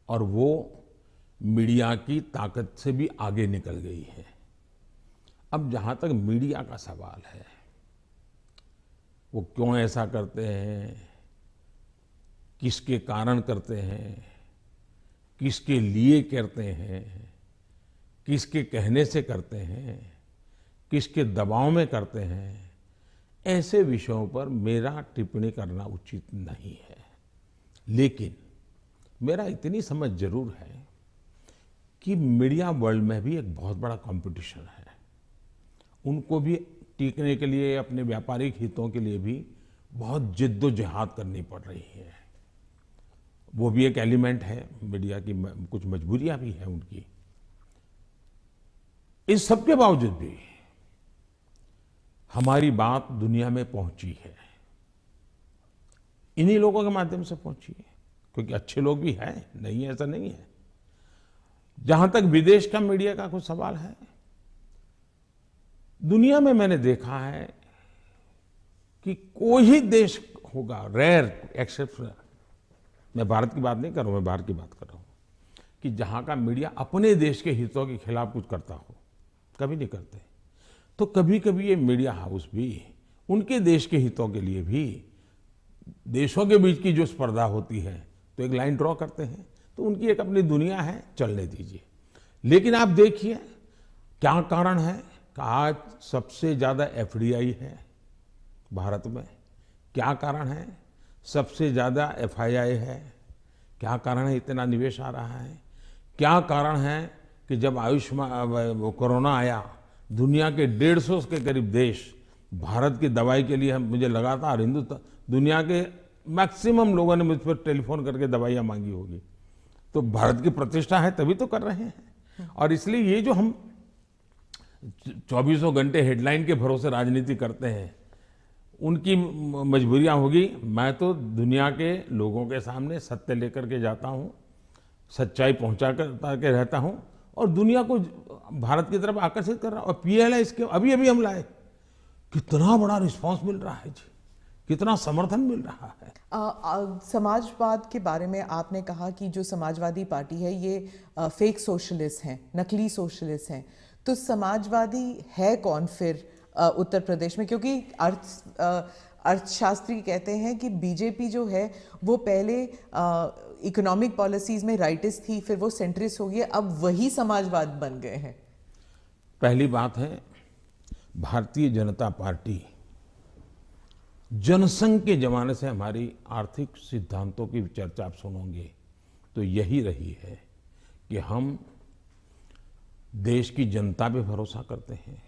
S2: और वो मीडिया की ताकत से भी आगे निकल गई है। अब जहां तक मीडिया का सवाल है, वो क्यों ऐसा करते हैं, किसके कारण करते हैं, किसके लिए करते हैं, किसके कहने से करते हैं, किसके दबाव में करते हैं, ऐसे विषयों पर मेरा टिप्पणी करना उचित नहीं है। लेकिन मेरा इतनी समझ जरूर है कि मीडिया वर्ल्ड में भी एक बहुत बड़ा कंपटीशन है। उनको भी टिकने के लिए, अपने व्यापारिक हितों के लिए भी बहुत जिद्दोजहद करनी पड़ रही है। वो भी एक एलिमेंट है, मीडिया की कुछ मजबूरियां भी हैं उनकी। इस सब के बावजूद भी हमारी बात दुनिया में पहुंची है, इन्हीं लोगों के माध्यम से पहुंची है, क्योंकि अच्छे लोग भी हैं, नहीं ऐसा नहीं है। जहां तक विदेश का मीडिया का कुछ सवाल है, दुनिया में मैंने देखा है कि कोई ही देश होगा, रेयर एक्सेप्शन, मैं भारत की बात नहीं कर रहा हूं, मैं बाहर की बात कर रहा हूं, कि जहां का मीडिया अपने देश के हितों के खिलाफ कुछ करता हो, कभी नहीं करते। तो कभी कभी ये मीडिया हाउस भी उनके देश के हितों के लिए भी, देशों के बीच की जो स्पर्धा होती है तो एक लाइन ड्रॉ करते हैं, तो उनकी एक अपनी दुनिया है, चलने दीजिए। लेकिन आप देखिए क्या कारण है कि आज सबसे ज्यादा एफडीआई है भारत में, क्या कारण है सबसे ज्यादा एफआईआई है, क्या कारण है इतना निवेश आ रहा है, क्या कारण है कि जब आयुष्मान कोरोना आया, दुनिया के 150 के करीब देश भारत की दवाई के लिए, मुझे लगातार हिंदुस्तान, दुनिया के मैक्सिमम लोगों ने मुझ पर टेलीफोन करके दवाइयाँ मांगी होगी। तो भारत की प्रतिष्ठा है तभी तो कर रहे हैं। और इसलिए ये जो हम 24 घंटे हेडलाइन के भरोसे राजनीति करते हैं, उनकी मजबूरियां होगी। मैं तो दुनिया के लोगों के सामने सत्य लेकर के जाता हूं, सच्चाई पहुंचा के रहता हूं और दुनिया को भारत की तरफ आकर्षित कर रहा हूं। और पीएलआई इसके अभी अभी हम लाए, कितना बड़ा रिस्पांस मिल रहा है जी, कितना समर्थन मिल रहा है।
S1: समाजवाद के बारे में आपने कहा कि जो समाजवादी पार्टी है ये फेक सोशलिस्ट हैं, नकली सोशलिस्ट हैं। तो समाजवादी है कौन फिर उत्तर प्रदेश में? क्योंकि अर्थशास्त्री कहते हैं कि बीजेपी जो है वो पहले इकोनॉमिक पॉलिसीज में राइटिस्ट थी, फिर वो सेंट्रिस्ट हो गई, अब वही समाजवाद बन गए हैं।
S2: पहली बात है, भारतीय जनता पार्टी जनसंघ के जमाने से हमारी आर्थिक सिद्धांतों की चर्चा आप सुनोगे तो यही रही है कि हम देश की जनता पे भरोसा करते हैं,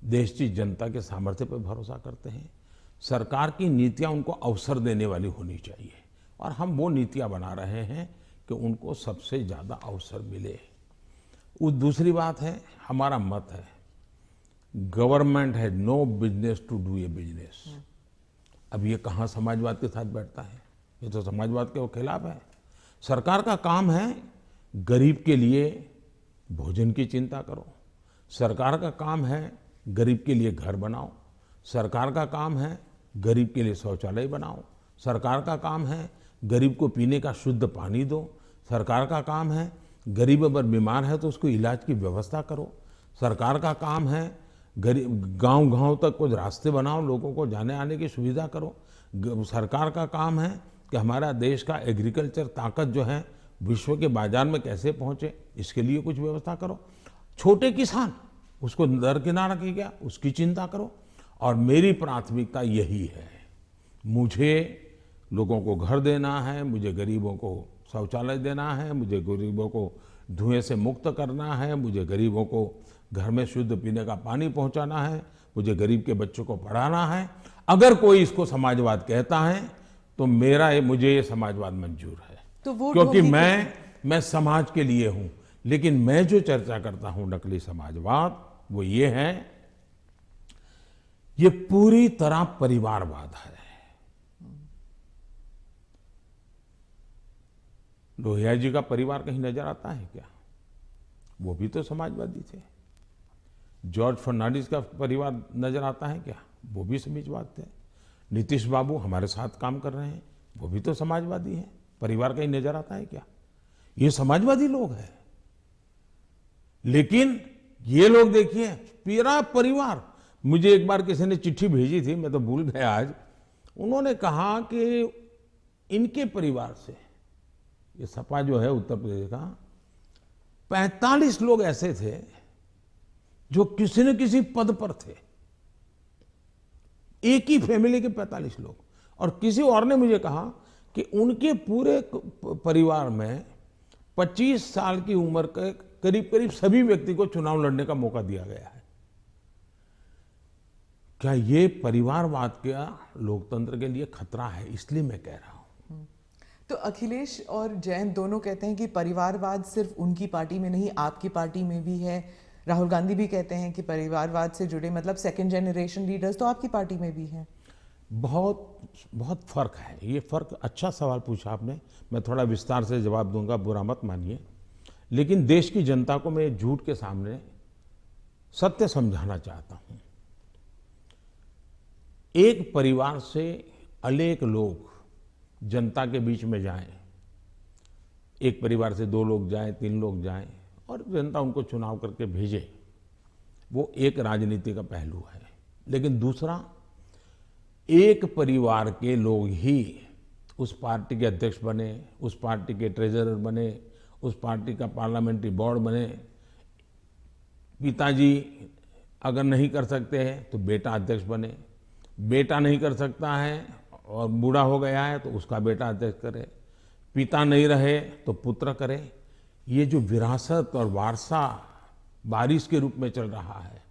S2: देश की जनता के सामर्थ्य पर भरोसा करते हैं। सरकार की नीतियां उनको अवसर देने वाली होनी चाहिए और हम वो नीतियां बना रहे हैं कि उनको सबसे ज़्यादा अवसर मिले। दूसरी बात है, हमारा मत है, गवर्नमेंट है no business to do a business. अब ये कहाँ समाजवाद के साथ बैठता है? ये तो समाजवाद के खिलाफ है। सरकार का काम है गरीब के लिए भोजन की चिंता करो, सरकार का काम है गरीब के लिए घर बनाओ, सरकार का काम है गरीब के लिए शौचालय बनाओ, सरकार का काम है गरीब को पीने का शुद्ध पानी दो, सरकार का काम है गरीब अगर बीमार है तो उसको इलाज की व्यवस्था करो, सरकार का काम है गरीब गांव-गांव तक कुछ रास्ते बनाओ, लोगों को जाने आने की सुविधा करो। सरकार का काम है कि हमारा देश का एग्रीकल्चर ताकत जो है विश्व के बाजार में कैसे पहुंचे, इसके लिए कुछ व्यवस्था करो। छोटे किसान, उसको दरकिनार किया, उसकी चिंता करो। और मेरी प्राथमिकता यही है, मुझे लोगों को घर देना है, मुझे गरीबों को शौचालय देना है, मुझे गरीबों को धुएं से मुक्त करना है, मुझे गरीबों को घर में शुद्ध पीने का पानी पहुंचाना है, मुझे गरीब के बच्चों को पढ़ाना है। अगर कोई इसको समाजवाद कहता है तो मुझे ये समाजवाद मंजूर है,
S1: तो वोट
S2: क्योंकि
S1: होगी
S2: मैं समाज के लिए हूं। लेकिन मैं जो चर्चा करता हूं नकली समाजवाद, वो ये है, ये पूरी तरह परिवारवाद है। लोहिया जी का परिवार कहीं नजर आता है क्या? वो भी तो समाजवादी थे। जॉर्ज फर्नांडिस का परिवार नजर आता है क्या? वो भी समाजवाद थे। नीतीश बाबू हमारे साथ काम कर रहे हैं, वो भी तो समाजवादी हैं। परिवार कहीं नजर आता है क्या? ये समाजवादी लोग हैं। लेकिन ये लोग देखिए, पूरा परिवार। मुझे एक बार किसी ने चिट्ठी भेजी थी, मैं तो भूल गया आज। उन्होंने कहा कि इनके परिवार से, ये सपा जो है उत्तर प्रदेश का, 45 लोग ऐसे थे जो किसी न किसी पद पर थे। एक ही फैमिली के 45 लोग। और किसी और ने मुझे कहा कि उनके पूरे परिवार में 25 साल की उम्र के करीब करीब सभी व्यक्ति को चुनाव लड़ने का मौका दिया गया है। क्या ये परिवारवाद का लोकतंत्र के लिए खतरा है? इसलिए मैं कह रहा हूं।
S1: तो अखिलेश और जयंत दोनों कहते हैं कि परिवारवाद सिर्फ उनकी पार्टी में नहीं, आपकी पार्टी में भी है। राहुल गांधी भी कहते हैं कि परिवारवाद से जुड़े मतलब सेकंड जनरेशन लीडर्स तो आपकी पार्टी में भी हैं।
S2: बहुत बहुत फर्क है। ये फर्क, अच्छा सवाल पूछा आपने। मैं थोड़ा विस्तार से जवाब दूंगा, बुरा मत मानिए। लेकिन देश की जनता को मैं झूठ के सामने सत्य समझाना चाहता हूं। एक परिवार से अनेक लोग जनता के बीच में जाएं, एक परिवार से 2 लोग जाएं, 3 लोग जाएं और जनता उनको चुनाव करके भेजे, वो एक राजनीति का पहलू है। लेकिन दूसरा, एक परिवार के लोग ही उस पार्टी के अध्यक्ष बने, उस पार्टी के ट्रेजरर बने, उस पार्टी का पार्लियामेंट्री बोर्ड बने। पिताजी अगर नहीं कर सकते हैं तो बेटा अध्यक्ष बने, बेटा नहीं कर सकता है और बूढ़ा हो गया है तो उसका बेटा अध्यक्ष करे, पिता नहीं रहे तो पुत्र करे। ये जो विरासत और वारसा बारिश के रूप में चल रहा है,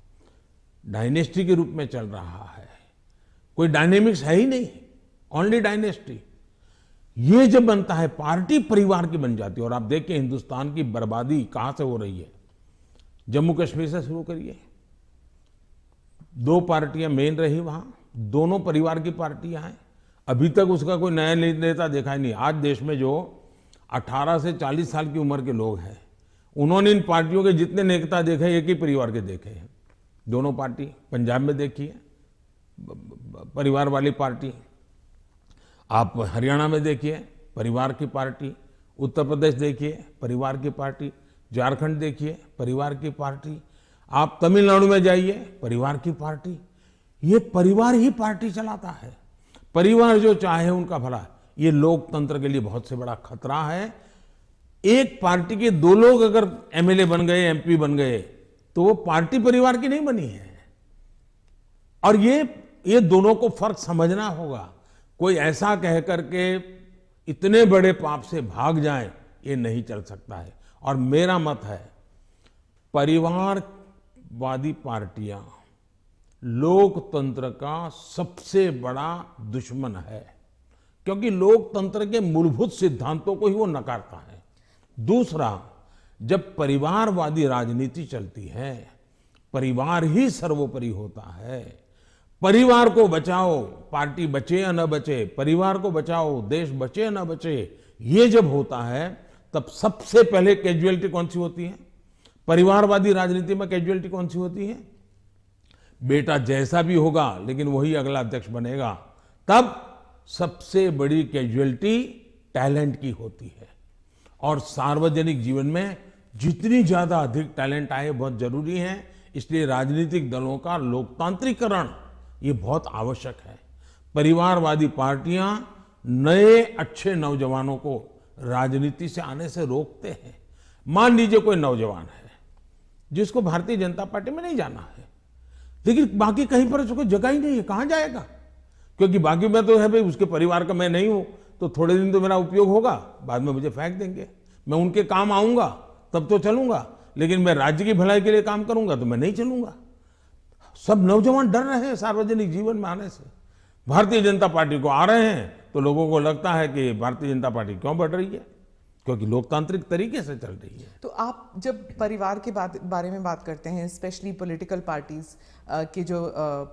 S2: डायनेस्टी के रूप में चल रहा है, कोई डायनेमिक्स है ही नहीं, ओनली डायनेस्टी। ये जब बनता है, पार्टी परिवार की बन जाती है। और आप देखिए हिंदुस्तान की बर्बादी कहां से हो रही है। जम्मू कश्मीर से शुरू करिए, 2 पार्टियां मेन रही वहां, दोनों परिवार की पार्टियां हैं। अभी तक उसका कोई नया नेता देखा ही नहीं। आज देश में जो 18 से 40 साल की उम्र के लोग हैं, उन्होंने इन पार्टियों के जितने नेता देखे, एक ही परिवार के देखे हैं। दोनों पार्टी, पंजाब में देखिए परिवार वाली पार्टी, आप हरियाणा में देखिए परिवार की पार्टी, उत्तर प्रदेश देखिए परिवार की पार्टी, झारखंड देखिए परिवार की पार्टी, आप तमिलनाडु में जाइए परिवार की पार्टी। ये परिवार ही पार्टी चलाता है। परिवार जो चाहे उनका भला। ये लोकतंत्र के लिए बहुत से बड़ा खतरा है। एक पार्टी के 2 लोग अगर एमएलए बन गए, एमपी बन गए, तो वो पार्टी परिवार की नहीं बनी है। और ये दोनों को फर्क समझना होगा। कोई ऐसा कह करके इतने बड़े पाप से भाग जाए, ये नहीं चल सकता है। और मेरा मत है, परिवारवादी पार्टियां लोकतंत्र का सबसे बड़ा दुश्मन है, क्योंकि लोकतंत्र के मूलभूत सिद्धांतों को ही वो नकारता है। दूसरा, जब परिवारवादी राजनीति चलती है, परिवार ही सर्वोपरि होता है। परिवार को बचाओ, पार्टी बचे या न बचे, परिवार को बचाओ, देश बचे या न बचे, ये जब होता है तब सबसे पहले कैजुअलिटी कौन सी होती है? परिवारवादी राजनीति में कैजुअलिटी कौन सी होती है? बेटा जैसा भी होगा लेकिन वही अगला अध्यक्ष बनेगा। तब सबसे बड़ी कैजुअलिटी टैलेंट की होती है। और सार्वजनिक जीवन में जितनी ज्यादा अधिक टैलेंट आए बहुत जरूरी है। इसलिए राजनीतिक दलों का लोकतांत्रिकरण ये बहुत आवश्यक है। परिवारवादी पार्टियां नए अच्छे नौजवानों को राजनीति से आने से रोकते हैं। मान लीजिए कोई नौजवान है जिसको भारतीय जनता पार्टी में नहीं जाना है, लेकिन बाकी कहीं पर उसको जगह ही नहीं है, कहां जाएगा? क्योंकि बाकी में तो है भाई, उसके परिवार का मैं नहीं हूं, तो थोड़े दिन तो मेरा उपयोग होगा, बाद में मुझे फेंक देंगे। मैं उनके काम आऊंगा तब तो चलूंगा, लेकिन मैं राज्य की भलाई के लिए काम करूंगा तो मैं नहीं चलूंगा। सब नौजवान डर रहे हैं सार्वजनिक जीवन में आने से। भारतीय जनता पार्टी को आ रहे हैं तो लोगों को लगता है कि भारतीय जनता पार्टी क्यों बढ़ रही है, क्योंकि लोकतांत्रिक तरीके से चल रही है।
S1: तो आप जब परिवार के बारे में बात करते हैं, स्पेशली पॉलिटिकल पार्टीज के जो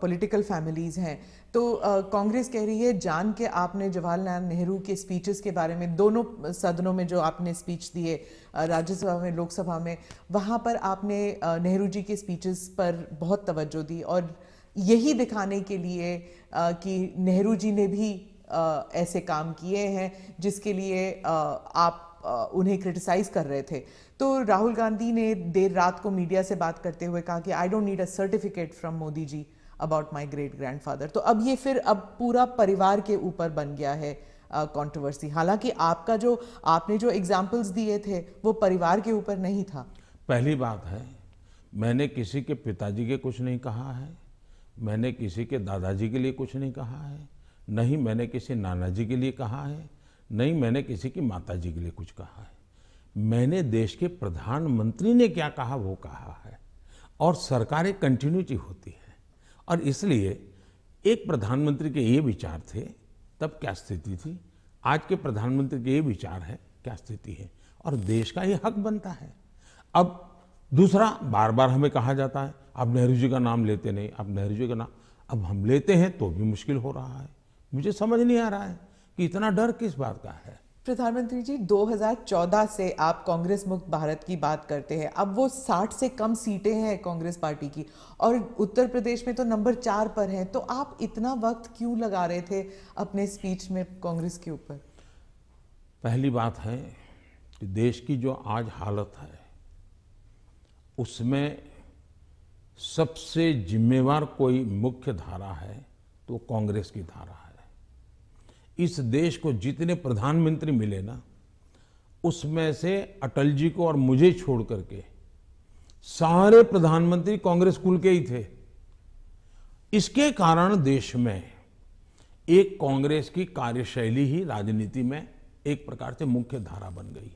S1: पॉलिटिकल फैमिलीज हैं, तो कांग्रेस कह रही है जान के आपने जवाहरलाल नेहरू के स्पीचेस के बारे में, दोनों सदनों में जो आपने स्पीच दिए, राज्यसभा में, लोकसभा में, वहाँ पर आपने नेहरू जी के स्पीचेस पर बहुत तवज्जो दी और यही दिखाने के लिए कि नेहरू जी ने भी ऐसे काम किए हैं जिसके लिए आप उन्हें क्रिटिसाइज कर रहे थे। तो राहुल गांधी ने देर रात को मीडिया से बात करते हुए कहा कि I don't need a certificate from Modi ji about my great grandfather. तो अब ये फिर अब पूरा परिवार के ऊपर बन गया है कंट्रोवर्सी। हालांकि आपने जो एग्जांपल्स दिए थे वो परिवार के ऊपर नहीं था।
S2: पहली बात है, मैंने किसी के पिताजी के कुछ नहीं कहा है, मैंने किसी के दादाजी के लिए कुछ नहीं कहा है, नहीं मैंने किसी नाना जी के लिए कहा है, नहीं मैंने किसी की माताजी के लिए कुछ कहा है। मैंने देश के प्रधानमंत्री ने क्या कहा वो कहा है, और सरकार एक कंटिन्यूटी होती है, और इसलिए एक प्रधानमंत्री के ये विचार थे तब क्या स्थिति थी, आज के प्रधानमंत्री के ये विचार है क्या स्थिति है, और देश का ये हक बनता है। अब दूसरा, बार बार हमें कहा जाता है आप नेहरू जी का नाम लेते नहीं, आप नेहरू जी का नाम, अब हम लेते हैं तो भी मुश्किल हो रहा है। मुझे समझ नहीं आ रहा है कि इतना डर किस बात का है।
S1: प्रधानमंत्री जी, 2014 से आप कांग्रेस मुक्त भारत की बात करते हैं। अब वो 60 से कम सीटें हैं कांग्रेस पार्टी की, और उत्तर प्रदेश में तो नंबर 4 पर हैं। तो आप इतना वक्त क्यों लगा रहे थे अपने स्पीच में कांग्रेस के ऊपर?
S2: पहली बात है कि देश की जो आज हालत है उसमें सबसे जिम्मेवार कोई मुख्य धारा है तो कांग्रेस की धारा है। इस देश को जितने प्रधानमंत्री मिले ना, उसमें से अटल जी को और मुझे छोड़ करके सारे प्रधानमंत्री कांग्रेस कुल के ही थे। इसके कारण देश में एक कांग्रेस की कार्यशैली ही राजनीति में एक प्रकार से मुख्य धारा बन गई।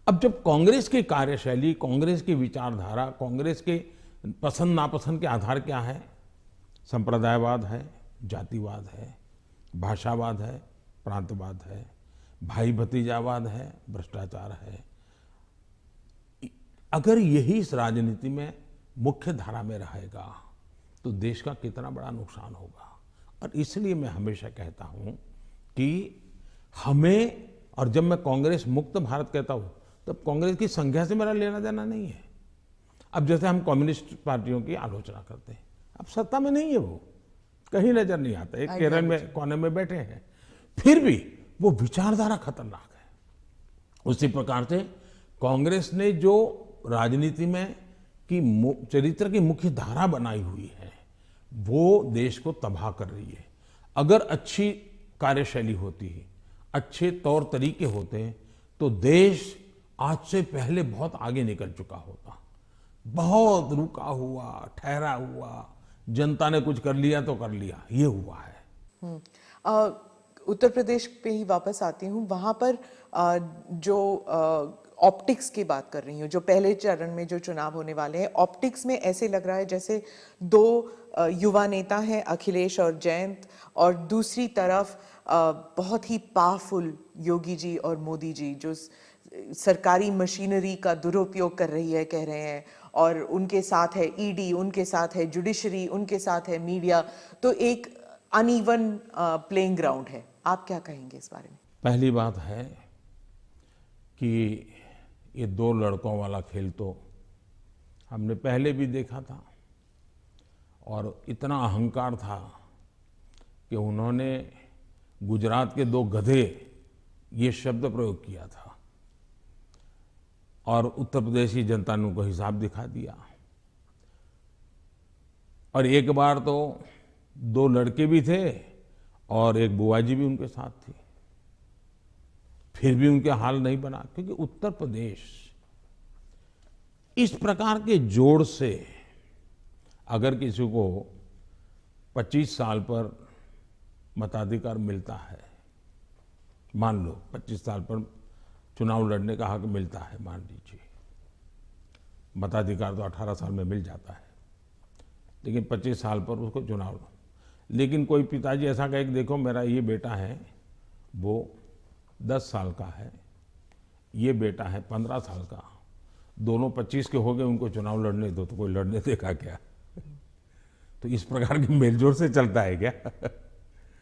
S2: अब जब कांग्रेस की कार्यशैली, कांग्रेस की विचारधारा, कांग्रेस के पसंद नापसंद के आधार क्या है, संप्रदायवाद है, जातिवाद है, भाषावाद है, प्रांतवाद है, भाई भतीजावाद है, भ्रष्टाचार है, अगर यही इस राजनीति में मुख्य धारा में रहेगा तो देश का कितना बड़ा नुकसान होगा। और इसलिए मैं हमेशा कहता हूं कि हमें, और जब मैं कांग्रेस मुक्त भारत कहता हूं तब कांग्रेस की संख्या से मेरा लेना देना नहीं है। अब जैसे हम कम्युनिस्ट पार्टियों की आलोचना करते हैं, अब सत्ता में नहीं है, वो कहीं नजर नहीं आता, एक केरल में कोने में बैठे हैं, फिर भी वो विचारधारा खतरनाक है। उसी प्रकार से कांग्रेस ने जो राजनीति में की चरित्र की मुख्य धारा बनाई हुई है वो देश को तबाह कर रही है। अगर अच्छी कार्यशैली होती है, अच्छे तौर तरीके होते हैं तो देश आज से पहले बहुत आगे निकल चुका होता। बहुत रुका हुआ, ठहरा हुआ, जनता ने कुछ कर लिया तो कर लिया, ये हुआ है।
S1: उत्तर प्रदेश पे ही वापस आती हूँ। वहाँ पर जो ऑप्टिक्स की बात कर रही हूँ, जो पहले चरण में जो चुनाव होने वाले हैं, ऑप्टिक्स में ऐसे लग रहा है जैसे दो युवा नेता हैं, अखिलेश और जयंत, और दूसरी तरफ बहुत ही पावरफुल योगी जी और मोदी जी, जो सरकारी मशीनरी का दुरुपयोग कर रही है, कह रहे हैं, और उनके साथ है ईडी, उनके साथ है जुडिशरी, उनके साथ है मीडिया। तो एक अनइवन प्लेइंग ग्राउंड है। आप क्या कहेंगे इस बारे में?
S2: पहली बात है कि ये दो लड़कों वाला खेल तो हमने पहले भी देखा था, और इतना अहंकार था कि उन्होंने गुजरात के दो गधे ये शब्द प्रयोग किया था, और उत्तर प्रदेश की जनता ने उनको हिसाब दिखा दिया। और एक बार तो दो लड़के भी थे और एक बुआ जी भी उनके साथ थी, फिर भी उनके हाल नहीं बना, क्योंकि उत्तर प्रदेश इस प्रकार के जोड़ से अगर किसी को 25 साल पर मताधिकार मिलता है, मान लो 25 साल पर चुनाव लड़ने का हक मिलता है, मान लीजिए, मताधिकार तो 18 साल में मिल जाता है, लेकिन 25 साल पर उसको चुनाव, लेकिन कोई पिताजी ऐसा कहे कि देखो मेरा ये बेटा है वो 10 साल का है, ये बेटा है 15 साल का, दोनों 25 के हो गए, उनको चुनाव लड़ने दो, तो कोई लड़ने देगा क्या? तो इस प्रकार के मेलजोल से चलता है क्या?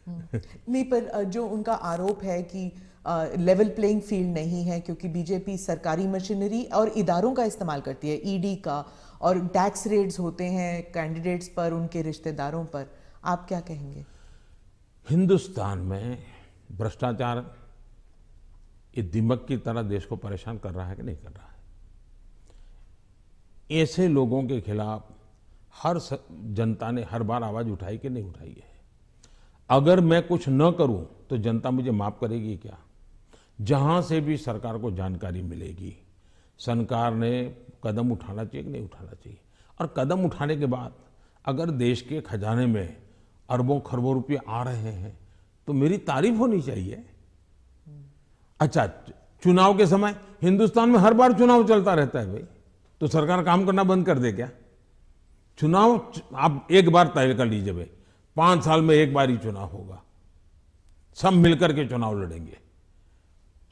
S1: नहीं, पर जो उनका आरोप है कि लेवल प्लेइंग फील्ड नहीं है क्योंकि बीजेपी सरकारी मशीनरी और इदारों का इस्तेमाल करती है, ईडी का, और टैक्स रेड्स होते हैं कैंडिडेट्स पर, उनके रिश्तेदारों पर, आप क्या कहेंगे?
S2: हिंदुस्तान में भ्रष्टाचार ये दिमक की तरह देश को परेशान कर रहा है कि नहीं कर रहा है? ऐसे लोगों के खिलाफ जनता ने हर बार आवाज उठाई कि नहीं उठाई है? अगर मैं कुछ न करूं तो जनता मुझे माफ करेगी क्या? जहां से भी सरकार को जानकारी मिलेगी, सरकार ने कदम उठाना चाहिए कि नहीं उठाना चाहिए? और कदम उठाने के बाद अगर देश के खजाने में अरबों खरबों रुपये आ रहे हैं तो मेरी तारीफ होनी चाहिए। अच्छा, चुनाव के समय हिंदुस्तान में हर बार चुनाव चलता रहता है भाई, तो सरकार काम करना बंद कर दे क्या? चुनाव आप एक बार तय कर लीजिए भाई, 5 साल में एक बार ही चुनाव होगा, सब मिलकर के चुनाव लड़ेंगे,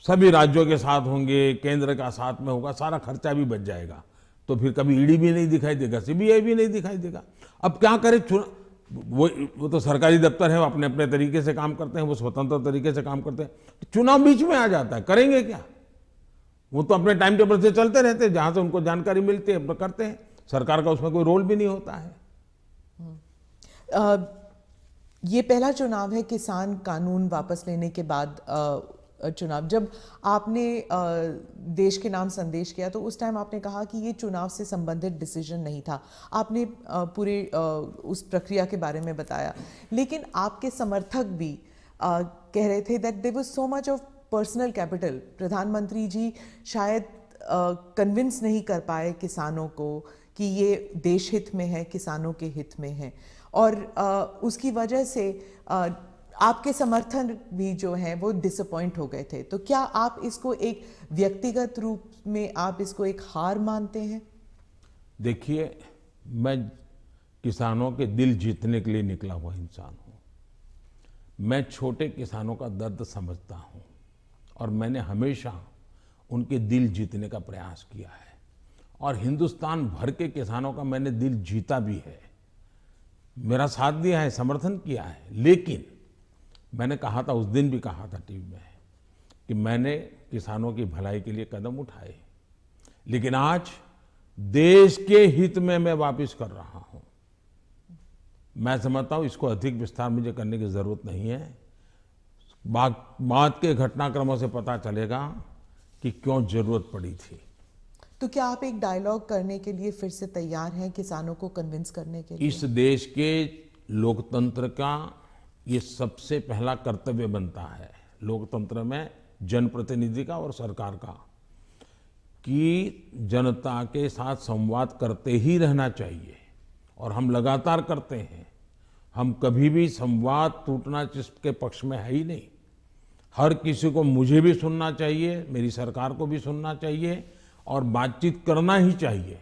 S2: सभी राज्यों के साथ होंगे, केंद्र का साथ में होगा, सारा खर्चा भी बच जाएगा, तो फिर कभी ईडी भी नहीं दिखाई देगा, सीबीआई भी नहीं दिखाई देगा। अब क्या करे? वो तो सरकारी दफ्तर है, वो अपने अपने तरीके से काम करते हैं, वो स्वतंत्र तरीके से काम करते हैं, चुनाव बीच में आ जाता है, करेंगे क्या? वो तो अपने टाइम टेबल से चलते रहते हैं, जहां से उनको जानकारी मिलती है करते हैं, सरकार का उसमें कोई रोल भी नहीं होता है।
S1: ये पहला चुनाव है किसान कानून वापस लेने के बाद चुनाव। जब आपने देश के नाम संदेश किया तो उस टाइम आपने कहा कि ये चुनाव से संबंधित डिसीजन नहीं था, आपने पूरे उस प्रक्रिया के बारे में बताया, लेकिन आपके समर्थक भी कह रहे थे that there was so much of personal capital. प्रधानमंत्री जी शायद कन्विंस नहीं कर पाए किसानों को कि ये देश हित में है, किसानों के हित में है, और उसकी वजह से आपके समर्थन भी जो हैं वो डिसअपॉइंट हो गए थे। तो क्या आप इसको एक व्यक्तिगत रूप में आप इसको एक हार मानते हैं?
S2: देखिए, मैं किसानों के दिल जीतने के लिए निकला हुआ इंसान हूं। मैं छोटे किसानों का दर्द समझता हूं और मैंने हमेशा उनके दिल जीतने का प्रयास किया है, और हिंदुस्तान भर के किसानों का मैंने दिल जीता भी है, मेरा साथ दिया है, समर्थन किया है। लेकिन मैंने कहा था, उस दिन भी कहा था टीवी में, कि मैंने किसानों की भलाई के लिए कदम उठाए, लेकिन आज देश के हित में मैं वापस कर रहा हूं। मैं समझता हूं इसको अधिक विस्तार मुझे करने की जरूरत नहीं है। बाद के घटनाक्रमों से पता चलेगा कि क्यों जरूरत पड़ी थी।
S1: तो क्या आप एक डायलॉग करने के लिए फिर से तैयार हैं, किसानों को कन्विंस करने के लिए?
S2: इस देश के लोकतंत्र का ये सबसे पहला कर्तव्य बनता है, लोकतंत्र में जनप्रतिनिधि का और सरकार का, कि जनता के साथ संवाद करते ही रहना चाहिए, और हम लगातार करते हैं। हम कभी भी संवाद टूटना जिसके पक्ष में है ही नहीं। हर किसी को मुझे भी सुनना चाहिए, मेरी सरकार को भी सुनना चाहिए, और बातचीत करना ही चाहिए।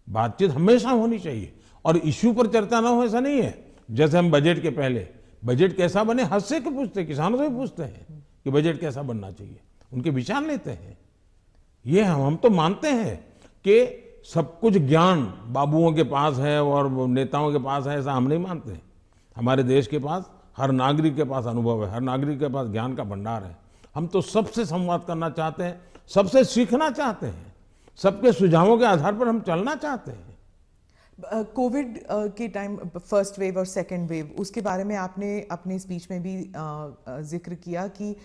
S2: बातचीत हमेशा होनी चाहिए, और इश्यू पर चर्चा ना हो ऐसा नहीं है। जैसे हम बजट के पहले बजट कैसा बने हद से क्यों पूछते हैं, किसानों से पूछते हैं कि बजट कैसा बनना चाहिए, उनके विचार लेते हैं। ये हम तो मानते हैं कि सब कुछ ज्ञान बाबुओं के पास है और नेताओं के पास है, ऐसा हम नहीं मानते। हमारे देश के पास, हर नागरिक के पास अनुभव है, हर नागरिक के पास ज्ञान का भंडार है। हम तो सबसे संवाद करना चाहते हैं, सबसे सीखना चाहते हैं, सबके सुझावों के आधार पर हम चलना चाहते हैं।
S1: कोविड के टाइम, फर्स्ट वेव और सेकेंड वेव, उसके बारे में आपने अपने स्पीच में भी जिक्र किया कि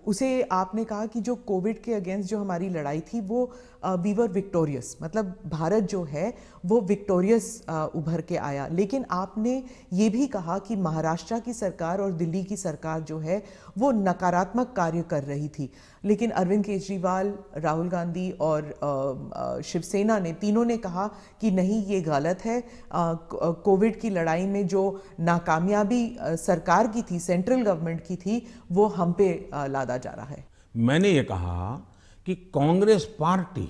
S1: उसे आपने कहा कि जो कोविड के अगेंस्ट जो हमारी लड़ाई थी वो वी वर विक्टोरियस, मतलब भारत जो है वो विक्टोरियस उभर के आया। लेकिन आपने ये भी कहा कि महाराष्ट्र की सरकार और दिल्ली की सरकार जो है वो नकारात्मक कार्य कर रही थी, लेकिन अरविंद केजरीवाल, राहुल गांधी और शिवसेना ने, तीनों ने कहा कि नहीं, ये गलत है। कोविड की लड़ाई में जो नाकामयाबी सरकार की थी, सेंट्रल गवर्नमेंट की थी, वो हम पे लादा जा रहा है।
S2: मैंने ये कहा कि कांग्रेस पार्टी,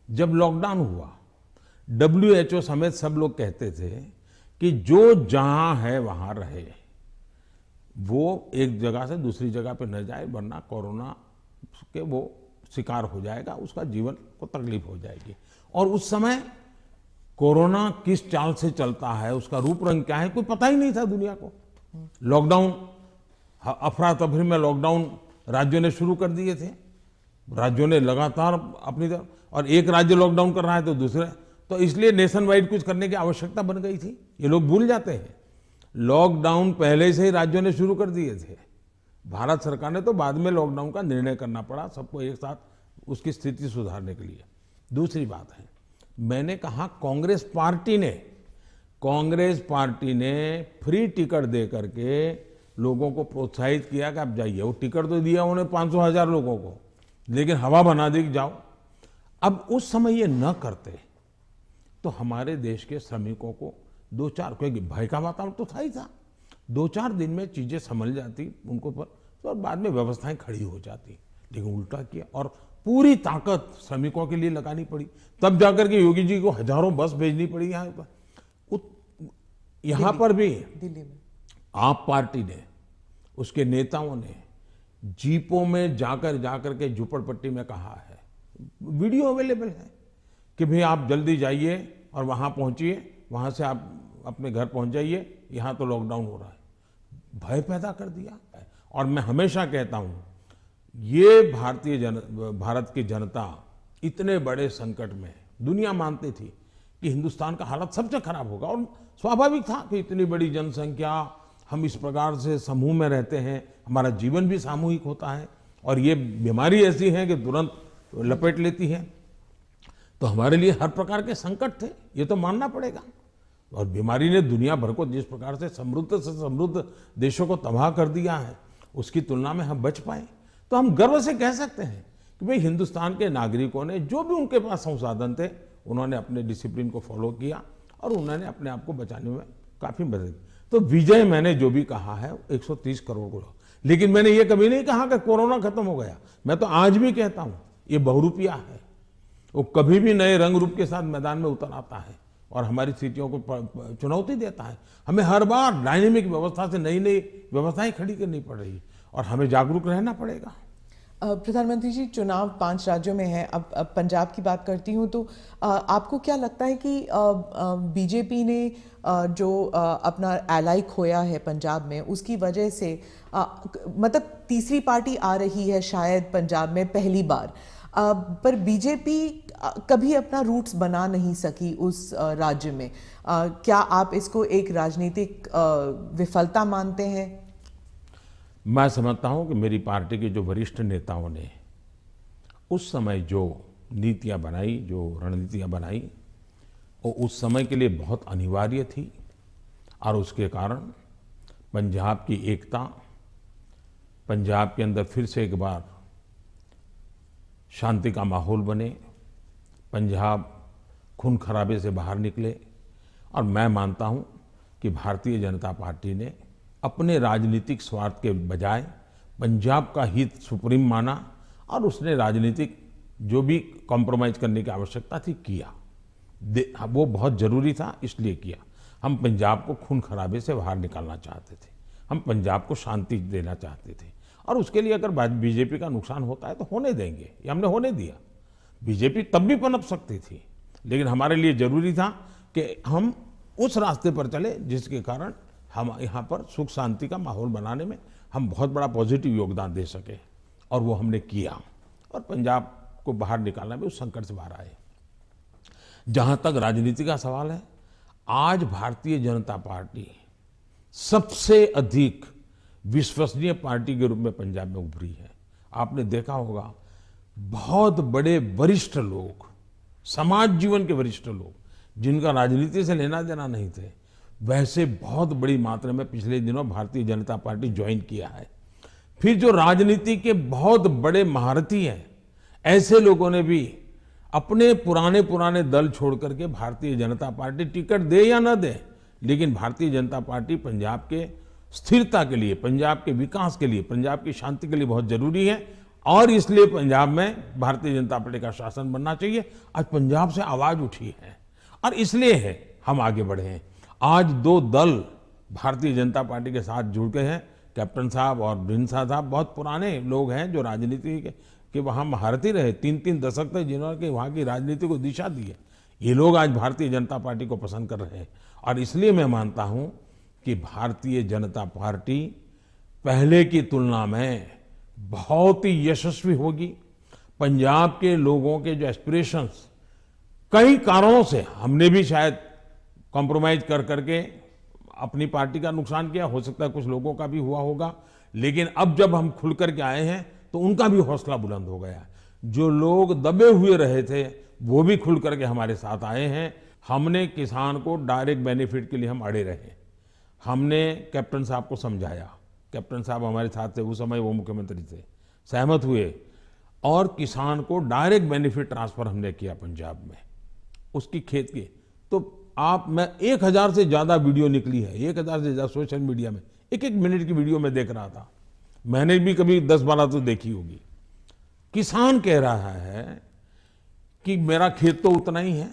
S2: जब लॉकडाउन हुआ, WHO समेत सब लोग कहते थे कि जो जहां है वहां रहे, वो एक जगह से दूसरी जगह पे न जाए, वरना कोरोना के वो शिकार हो जाएगा, उसका जीवन को तकलीफ हो जाएगी। और उस समय कोरोना किस चाल से चलता है, उसका रूप रंग क्या है, कोई पता ही नहीं था दुनिया को। लॉकडाउन, अफरा तफरी में लॉकडाउन राज्यों ने शुरू कर दिए थे, राज्यों ने लगातार अपनी तरफ, और एक राज्य लॉकडाउन कर रहा है तो दूसरे, तो इसलिए नेशन वाइड कुछ करने की आवश्यकता बन गई थी। ये लोग भूल जाते हैं, लॉकडाउन पहले से ही राज्यों ने शुरू कर दिए थे। भारत सरकार ने तो बाद में लॉकडाउन का निर्णय करना पड़ा सबको एक साथ उसकी स्थिति सुधारने के लिए। दूसरी बात है, मैंने कहा कांग्रेस पार्टी ने फ्री टिकट दे करके लोगों को प्रोत्साहित किया कि आप जाइए। वो टिकट तो दिया उन्हें 500,000 लोगों को, लेकिन हवा बना दी कि जाओ। अब उस समय ये न करते तो हमारे देश के श्रमिकों को दो चार, क्योंकि भय का वातावरण तो था ही था, 2-4 दिन में चीजें संभल जाती उनको पर, तो बाद में व्यवस्थाएं खड़ी हो जाती। लेकिन उल्टा किया और पूरी ताकत श्रमिकों के लिए लगानी पड़ी। तब जाकर के योगी जी को हजारों बस भेजनी पड़ी यहाँ पर। यहाँ पर भी
S1: दिल्ली में
S2: आप पार्टी ने, उसके नेताओं ने जीपों में जाकर के झुपड़पट्टी में कहा है, वीडियो अवेलेबल है कि भाई आप जल्दी जाइए और वहां पहुंचिए, वहां से आप अपने घर पहुंच जाइए, यहां तो लॉकडाउन हो रहा है। भय पैदा कर दिया। और मैं हमेशा कहता हूं, ये भारत की जनता इतने बड़े संकट में, दुनिया मानती थी कि हिंदुस्तान का हालत सबसे खराब होगा, और स्वाभाविक था कि इतनी बड़ी जनसंख्या, हम इस प्रकार से समूह में रहते हैं, हमारा जीवन भी सामूहिक होता है, और ये बीमारी ऐसी है कि तुरंत लपेट लेती है, तो हमारे लिए हर प्रकार के संकट थे, ये तो मानना पड़ेगा। और बीमारी ने दुनिया भर को जिस प्रकार से समृद्ध देशों को तबाह कर दिया है, उसकी तुलना में हम बच पाए, तो हम गर्व से कह सकते हैं कि भाई हिंदुस्तान के नागरिकों ने जो भी उनके पास संसाधन थे, उन्होंने अपने डिसिप्लिन को फॉलो किया और उन्होंने अपने आप को बचाने में काफी मदद की। तो विजय मैंने जो भी कहा है 130 करोड़ को, लेकिन मैंने ये कभी नहीं कहा कि कोरोना खत्म हो गया। मैं तो आज भी कहता हूं ये बहुरूपिया है, वो कभी भी नए रंग रूप के साथ मैदान में उतर आता है और हमारी स्थितियों को चुनौती देता है। हमें हर बार डायनेमिक व्यवस्था से नई नई व्यवस्थाएं खड़ी करनी पड़ रही और हमें जागरूक रहना पड़ेगा।
S1: प्रधानमंत्री जी, चुनाव 5 राज्यों में है। अब पंजाब की बात करती हूँ, तो आपको क्या लगता है कि बीजेपी ने जो अपना एलाई खोया है पंजाब में, उसकी वजह से मतलब तीसरी पार्टी आ रही है शायद पंजाब में पहली बार, पर बीजेपी कभी अपना रूट्स बना नहीं सकी उस राज्य में। क्या आप इसको एक राजनीतिक विफलता मानते हैं?
S2: मैं समझता हूं कि मेरी पार्टी के जो वरिष्ठ नेताओं ने उस समय जो नीतियां बनाई, जो रणनीतियां बनाई, वो उस समय के लिए बहुत अनिवार्य थी, और उसके कारण पंजाब की एकता, पंजाब के अंदर फिर से एक बार शांति का माहौल बने, पंजाब खून खराबे से बाहर निकले। और मैं मानता हूं कि भारतीय जनता पार्टी ने अपने राजनीतिक स्वार्थ के बजाय पंजाब का हित सुप्रीम माना, और उसने राजनीतिक जो भी कॉम्प्रोमाइज करने की आवश्यकता थी किया, वो बहुत जरूरी था, इसलिए किया। हम पंजाब को खून खराबे से बाहर निकालना चाहते थे, हम पंजाब को शांति देना चाहते थे, और उसके लिए अगर बीजेपी का नुकसान होता है तो होने देंगे, ये हमने होने दिया। बीजेपी तब भी पनप सकती थी, लेकिन हमारे लिए जरूरी था कि हम उस रास्ते पर चले जिसके कारण हम यहाँ पर सुख शांति का माहौल बनाने में हम बहुत बड़ा पॉजिटिव योगदान दे सके, और वो हमने किया, और पंजाब को बाहर निकालना में उस संकट से बाहर आए। जहां तक राजनीति का सवाल है, आज भारतीय जनता पार्टी सबसे अधिक विश्वसनीय पार्टी के रूप में पंजाब में उभरी है। आपने देखा होगा, बहुत बड़े वरिष्ठ लोग, समाज जीवन के वरिष्ठ लोग, जिनका राजनीति से लेना देना नहीं थे, वैसे बहुत बड़ी मात्रा में पिछले दिनों भारतीय जनता पार्टी ज्वाइन किया है। फिर जो राजनीति के बहुत बड़े महारथी हैं, ऐसे लोगों ने भी अपने पुराने दल छोड़ करके भारतीय जनता पार्टी, टिकट दे या ना दे, लेकिन भारतीय जनता पार्टी पंजाब के स्थिरता के लिए, पंजाब के विकास के लिए, पंजाब की शांति के लिए बहुत जरूरी है, और इसलिए पंजाब में भारतीय जनता पार्टी का शासन बनना चाहिए। आज पंजाब से आवाज उठी है, और इसलिए है हम आगे बढ़े हैं। आज दो दल भारतीय जनता पार्टी के साथ जुड़ गए हैं। कैप्टन साहब और ढींडसा साहब बहुत पुराने लोग हैं जो राजनीति के वहाँ महारथी रहे, 3-3 दशक तक जिन्होंने वहाँ की राजनीति को दिशा दी है। ये लोग आज भारतीय जनता पार्टी को पसंद कर रहे हैं और इसलिए मैं मानता हूँ कि भारतीय जनता पार्टी पहले की तुलना में बहुत ही यशस्वी होगी। पंजाब के लोगों के जो एस्पिरेशंस, कई कारणों से हमने भी शायद कॉम्प्रोमाइज कर करके अपनी पार्टी का नुकसान किया, हो सकता है कुछ लोगों का भी हुआ होगा, लेकिन अब जब हम खुल करके आए हैं तो उनका भी हौसला बुलंद हो गया। जो लोग दबे हुए रहे थे वो भी खुल करके हमारे साथ आए हैं। हमने किसान को डायरेक्ट बेनिफिट के लिए हम अड़े रहे, हमने कैप्टन साहब को समझाया, कैप्टन साहब हमारे साथ थे, उस समय वो मुख्यमंत्री थे, सहमत हुए और किसान को डायरेक्ट बेनिफिट ट्रांसफर हमने किया पंजाब में उसकी खेत की। तो मैं 1000 से ज़्यादा वीडियो निकली है, 1000 से ज़्यादा सोशल मीडिया में, एक मिनट की वीडियो में देख रहा था, मैंने भी कभी 10-12 तो देखी होगी। किसान कह रहा है कि मेरा खेत तो उतना ही है,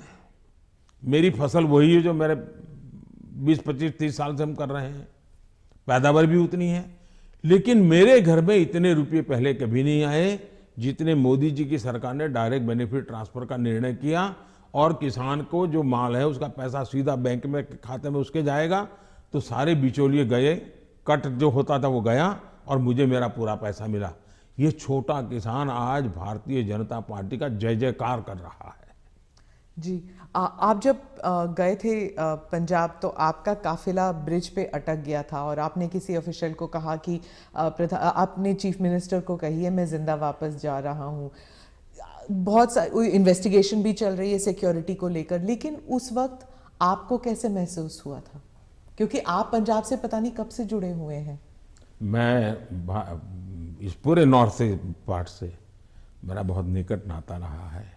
S2: मेरी फसल वही है जो मेरे 20-25-30 साल से हम कर रहे हैं, पैदावार भी उतनी है, लेकिन मेरे घर में इतने रुपये पहले कभी नहीं आए जितने मोदी जी की सरकार ने डायरेक्ट बेनिफिट ट्रांसफर का निर्णय किया और किसान को जो माल है उसका पैसा सीधा बैंक में खाते में उसके जाएगा। तो सारे बिचौलिए गए, कट जो होता था वो गया और मुझे मेरा पूरा पैसा मिला। ये छोटा किसान आज भारतीय जनता पार्टी का जय जयकार कर रहा है।
S1: जी, आप जब गए थे पंजाब तो आपका काफिला ब्रिज पे अटक गया था और आपने किसी ऑफिशियल को कहा कि आपने चीफ मिनिस्टर को कही है मैं जिंदा वापस जा रहा हूँ। बहुत सारी इन्वेस्टिगेशन भी चल रही है सिक्योरिटी को लेकर, लेकिन उस वक्त आपको कैसे महसूस हुआ था, क्योंकि आप पंजाब से पता नहीं कब से जुड़े हुए हैं?
S2: मैं इस पूरे नॉर्थ से पार्ट से मेरा बहुत निकट नाता रहा है।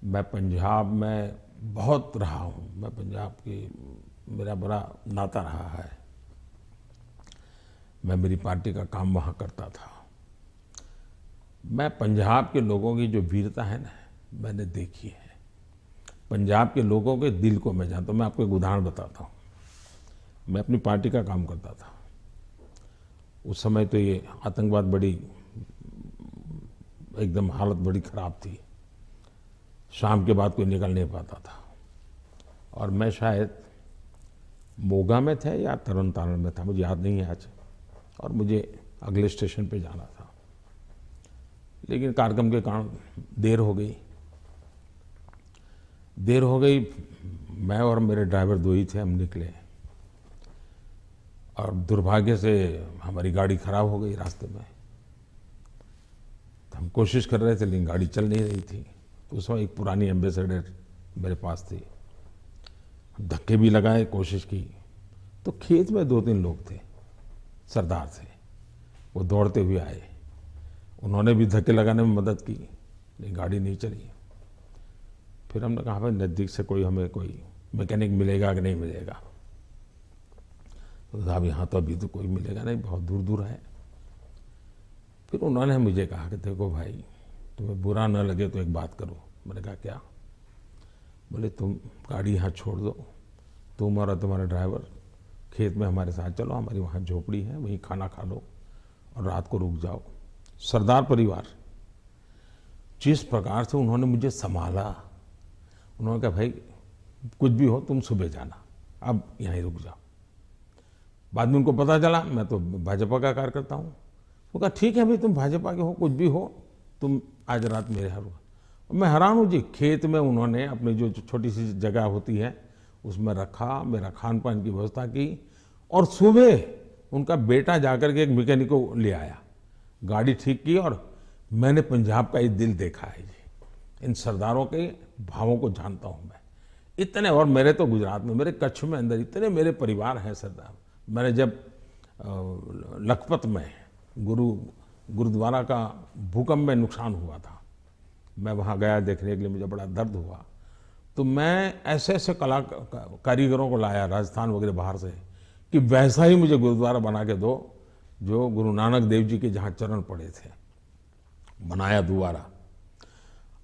S2: मैं पंजाब में बहुत रहा हूँ, मैं पंजाब की मेरा बड़ा नाता रहा है। मैं मेरी पार्टी का काम वहाँ करता था। मैं पंजाब के लोगों की जो वीरता है ना, मैंने देखी है। पंजाब के लोगों के दिल को मैं जानता हूँ। मैं आपको एक उदाहरण बताता हूँ। मैं अपनी पार्टी का काम करता था, उस समय तो ये आतंकवाद बड़ी एकदम हालत बड़ी ख़राब थी, शाम के बाद कोई निकल नहीं पाता था और मैं शायद मोगा में थे या तरन तारण में था, मुझे याद नहीं है आज, और मुझे अगले स्टेशन पे जाना था, लेकिन कार्यक्रम के कारण देर हो गई। मैं और मेरे ड्राइवर दो ही थे, हम निकले और दुर्भाग्य से हमारी गाड़ी खराब हो गई रास्ते में। तो हम कोशिश कर रहे थे लेकिन गाड़ी चल नहीं रही थी। तो उस समय एक पुरानी एम्बेसडर मेरे पास थी, धक्के भी लगाए, कोशिश की, तो खेत में 2-3 लोग थे, सरदार थे, वो दौड़ते हुए आए, उन्होंने भी धक्के लगाने में मदद की, लेकिन गाड़ी नहीं चली। फिर हमने कहा भाई नज़दीक से हमें कोई मैकेनिक मिलेगा कि नहीं मिलेगा? तो साहब यहाँ तो अभी तो कोई मिलेगा नहीं, बहुत दूर दूर है। फिर उन्होंने मुझे कहा कि देखो भाई, तुम्हें बुरा न लगे तो एक बात करो। मैंने कहा क्या? बोले तुम गाड़ी यहाँ छोड़ दो, तुम और तुम्हारा ड्राइवर खेत में हमारे साथ चलो, हमारी वहाँ झोपड़ी है, वहीं खाना खा लो और रात को रुक जाओ। सरदार परिवार, जिस प्रकार से उन्होंने मुझे संभाला, उन्होंने कहा भाई कुछ भी हो तुम सुबह जाना, अब यहीं रुक जाओ। बाद में उनको पता चला मैं तो भाजपा का कार्यकर्ता हूँ। वो कहा ठीक है भाई, तुम भाजपा के हो, कुछ भी हो, तुम आज रात मेरे यहाँ रुको। मैं हैरान हूँ जी, खेत में उन्होंने अपनी जो छोटी सी जगह होती है उसमें रखा, मेरा खान पान की व्यवस्था की और सुबह उनका बेटा जाकर के एक मैकेनिक को ले आया, गाड़ी ठीक की और मैंने पंजाब का ये दिल देखा है जी। इन सरदारों के भावों को जानता हूँ मैं इतने। और मेरे तो गुजरात में, मेरे कच्छ में अंदर इतने मेरे परिवार हैं सरदार। मैंने जब लखपत में गुरुद्वारा का भूकंप में नुकसान हुआ था, मैं वहाँ गया देखने के लिए, मुझे बड़ा दर्द हुआ। तो मैं ऐसे ऐसे कारीगरों को लाया राजस्थान वगैरह बाहर से कि वैसा ही मुझे गुरुद्वारा बना के दो जो गुरु नानक देव जी के जहाँ चरण पड़े थे, बनाया दोबारा।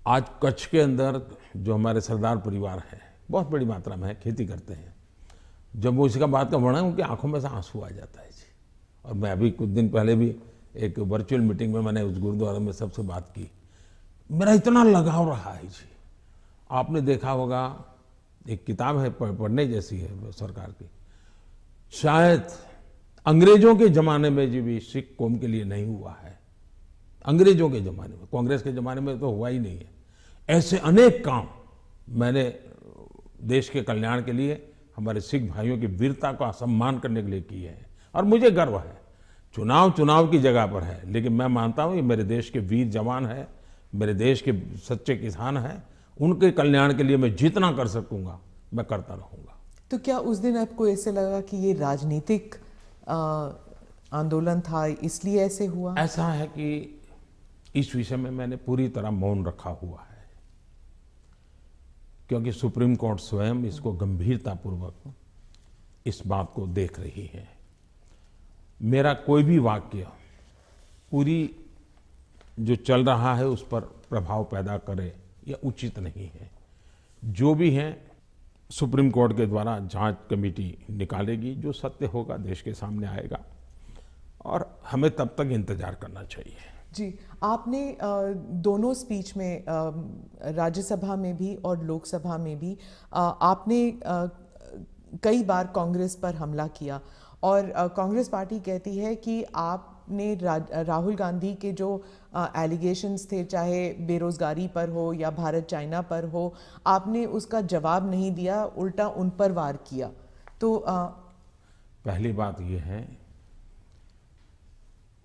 S2: आज कच्छ के अंदर जो हमारे सरदार परिवार हैं, बहुत बड़ी मात्रा में है, खेती करते हैं, जब वो इसका बात का वर्णन, उनकी आंखों में से आंसू आ जाता है जी। और मैं अभी कुछ दिन पहले भी एक वर्चुअल मीटिंग में मैंने उस गुरुद्वारा में सबसे बात की, मेरा इतना लगाव रहा है जी। आपने देखा होगा, एक किताब है पढ़ने जैसी है सरकार की, शायद अंग्रेजों के जमाने में जी भी सिख कौम के लिए नहीं हुआ है। अंग्रेजों के जमाने में, कांग्रेस के जमाने में तो हुआ ही नहीं है। ऐसे अनेक काम मैंने देश के कल्याण के लिए, हमारे सिख भाइयों की वीरता का सम्मान करने के लिए किए हैं। और मुझे गर्व है, चुनाव की जगह पर है, लेकिन मैं मानता हूं ये मेरे देश के वीर जवान है, मेरे देश के सच्चे किसान हैं, उनके कल्याण के लिए मैं जितना कर सकूंगा मैं करता रहूंगा।
S1: तो क्या उस दिन आपको ऐसे लगा कि ये राजनीतिक आंदोलन था, इसलिए ऐसे हुआ?
S2: ऐसा है कि इस विषय में मैंने पूरी तरह मौन रखा हुआ है, क्योंकि सुप्रीम कोर्ट स्वयं इसको गंभीरतापूर्वक इस बात को देख रही है। मेरा कोई भी वाक्य पूरी जो चल रहा है उस पर प्रभाव पैदा करे, यह उचित नहीं है। जो भी है सुप्रीम कोर्ट के द्वारा जांच कमेटी निकालेगी, जो सत्य होगा देश के सामने आएगा, और हमें तब तक इंतजार करना चाहिए।
S1: जी, आपने दोनों स्पीच में, राज्यसभा में भी और लोकसभा में भी, आपने कई बार कांग्रेस पर हमला किया, और कांग्रेस पार्टी कहती है कि आपने राहुल गांधी के जो एलिगेशंस थे, चाहे बेरोजगारी पर हो या भारत चाइना पर हो, आपने उसका जवाब नहीं दिया, उल्टा उन पर वार किया। तो
S2: पहली बात यह है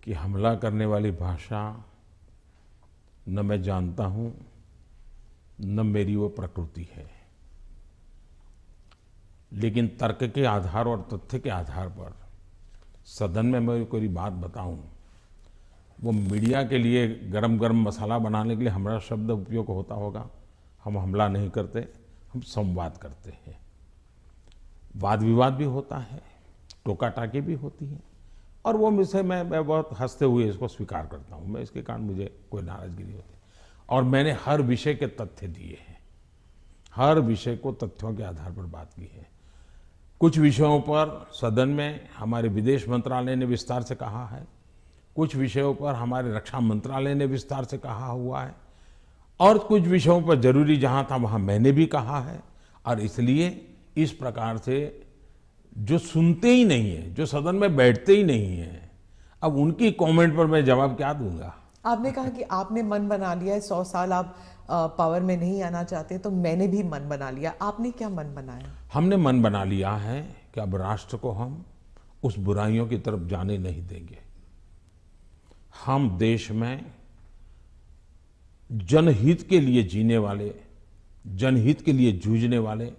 S2: कि हमला करने वाली भाषा न मैं जानता हूं, न मेरी वो प्रकृति है, लेकिन तर्क के आधार और तथ्य के आधार पर सदन में मैं कोई बात बताऊं, वो मीडिया के लिए गरम गरम मसाला बनाने के लिए हमारा शब्द उपयोग होता होगा। हम हमला नहीं करते, हम संवाद करते हैं। वाद विवाद भी होता है, टोका टाकी भी होती है, और वो विषय मैं बहुत हंसते हुए इसको स्वीकार करता हूँ। मैं इसके कारण मुझे कोई नाराजगी नहीं होती, और मैंने हर विषय के तथ्य दिए हैं, हर विषय को तथ्यों के आधार पर बात की है। कुछ विषयों पर सदन में हमारे विदेश मंत्रालय ने विस्तार से कहा है, कुछ विषयों पर हमारे रक्षा मंत्रालय ने विस्तार से कहा हुआ है, और कुछ विषयों पर जरूरी जहां था वहां मैंने भी कहा है। और इसलिए इस प्रकार से जो सुनते ही नहीं है, जो सदन में बैठते ही नहीं है, अब उनकी कमेंट पर मैं जवाब क्या दूंगा।
S1: आपने कहा कि आपने मन बना लिया है, 100 साल आप पावर में नहीं आना चाहते, तो मैंने भी मन बना लिया। आपने क्या मन बनाया?
S2: हमने मन बना लिया है कि अब राष्ट्र को हम उस बुराइयों की तरफ जाने नहीं देंगे। हम देश में जनहित के लिए जीने वाले, जनहित के लिए जूझने वाले,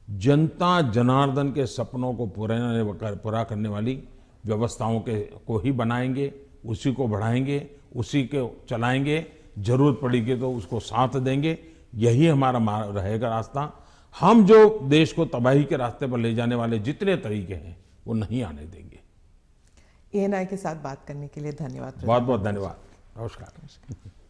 S2: जनता जनार्दन के सपनों को पूरा करने वाली व्यवस्थाओं को ही बनाएंगे, उसी को बढ़ाएंगे, उसी को चलाएंगे, जरूरत पड़ेगी तो उसको साथ देंगे। यही हमारा रहेगा रास्ता। हम जो देश को तबाही के रास्ते पर ले जाने वाले जितने तरीके हैं वो नहीं आने देंगे।
S1: ANI के साथ बात करने के लिए धन्यवाद।
S2: बहुत बहुत धन्यवाद। नमस्कार।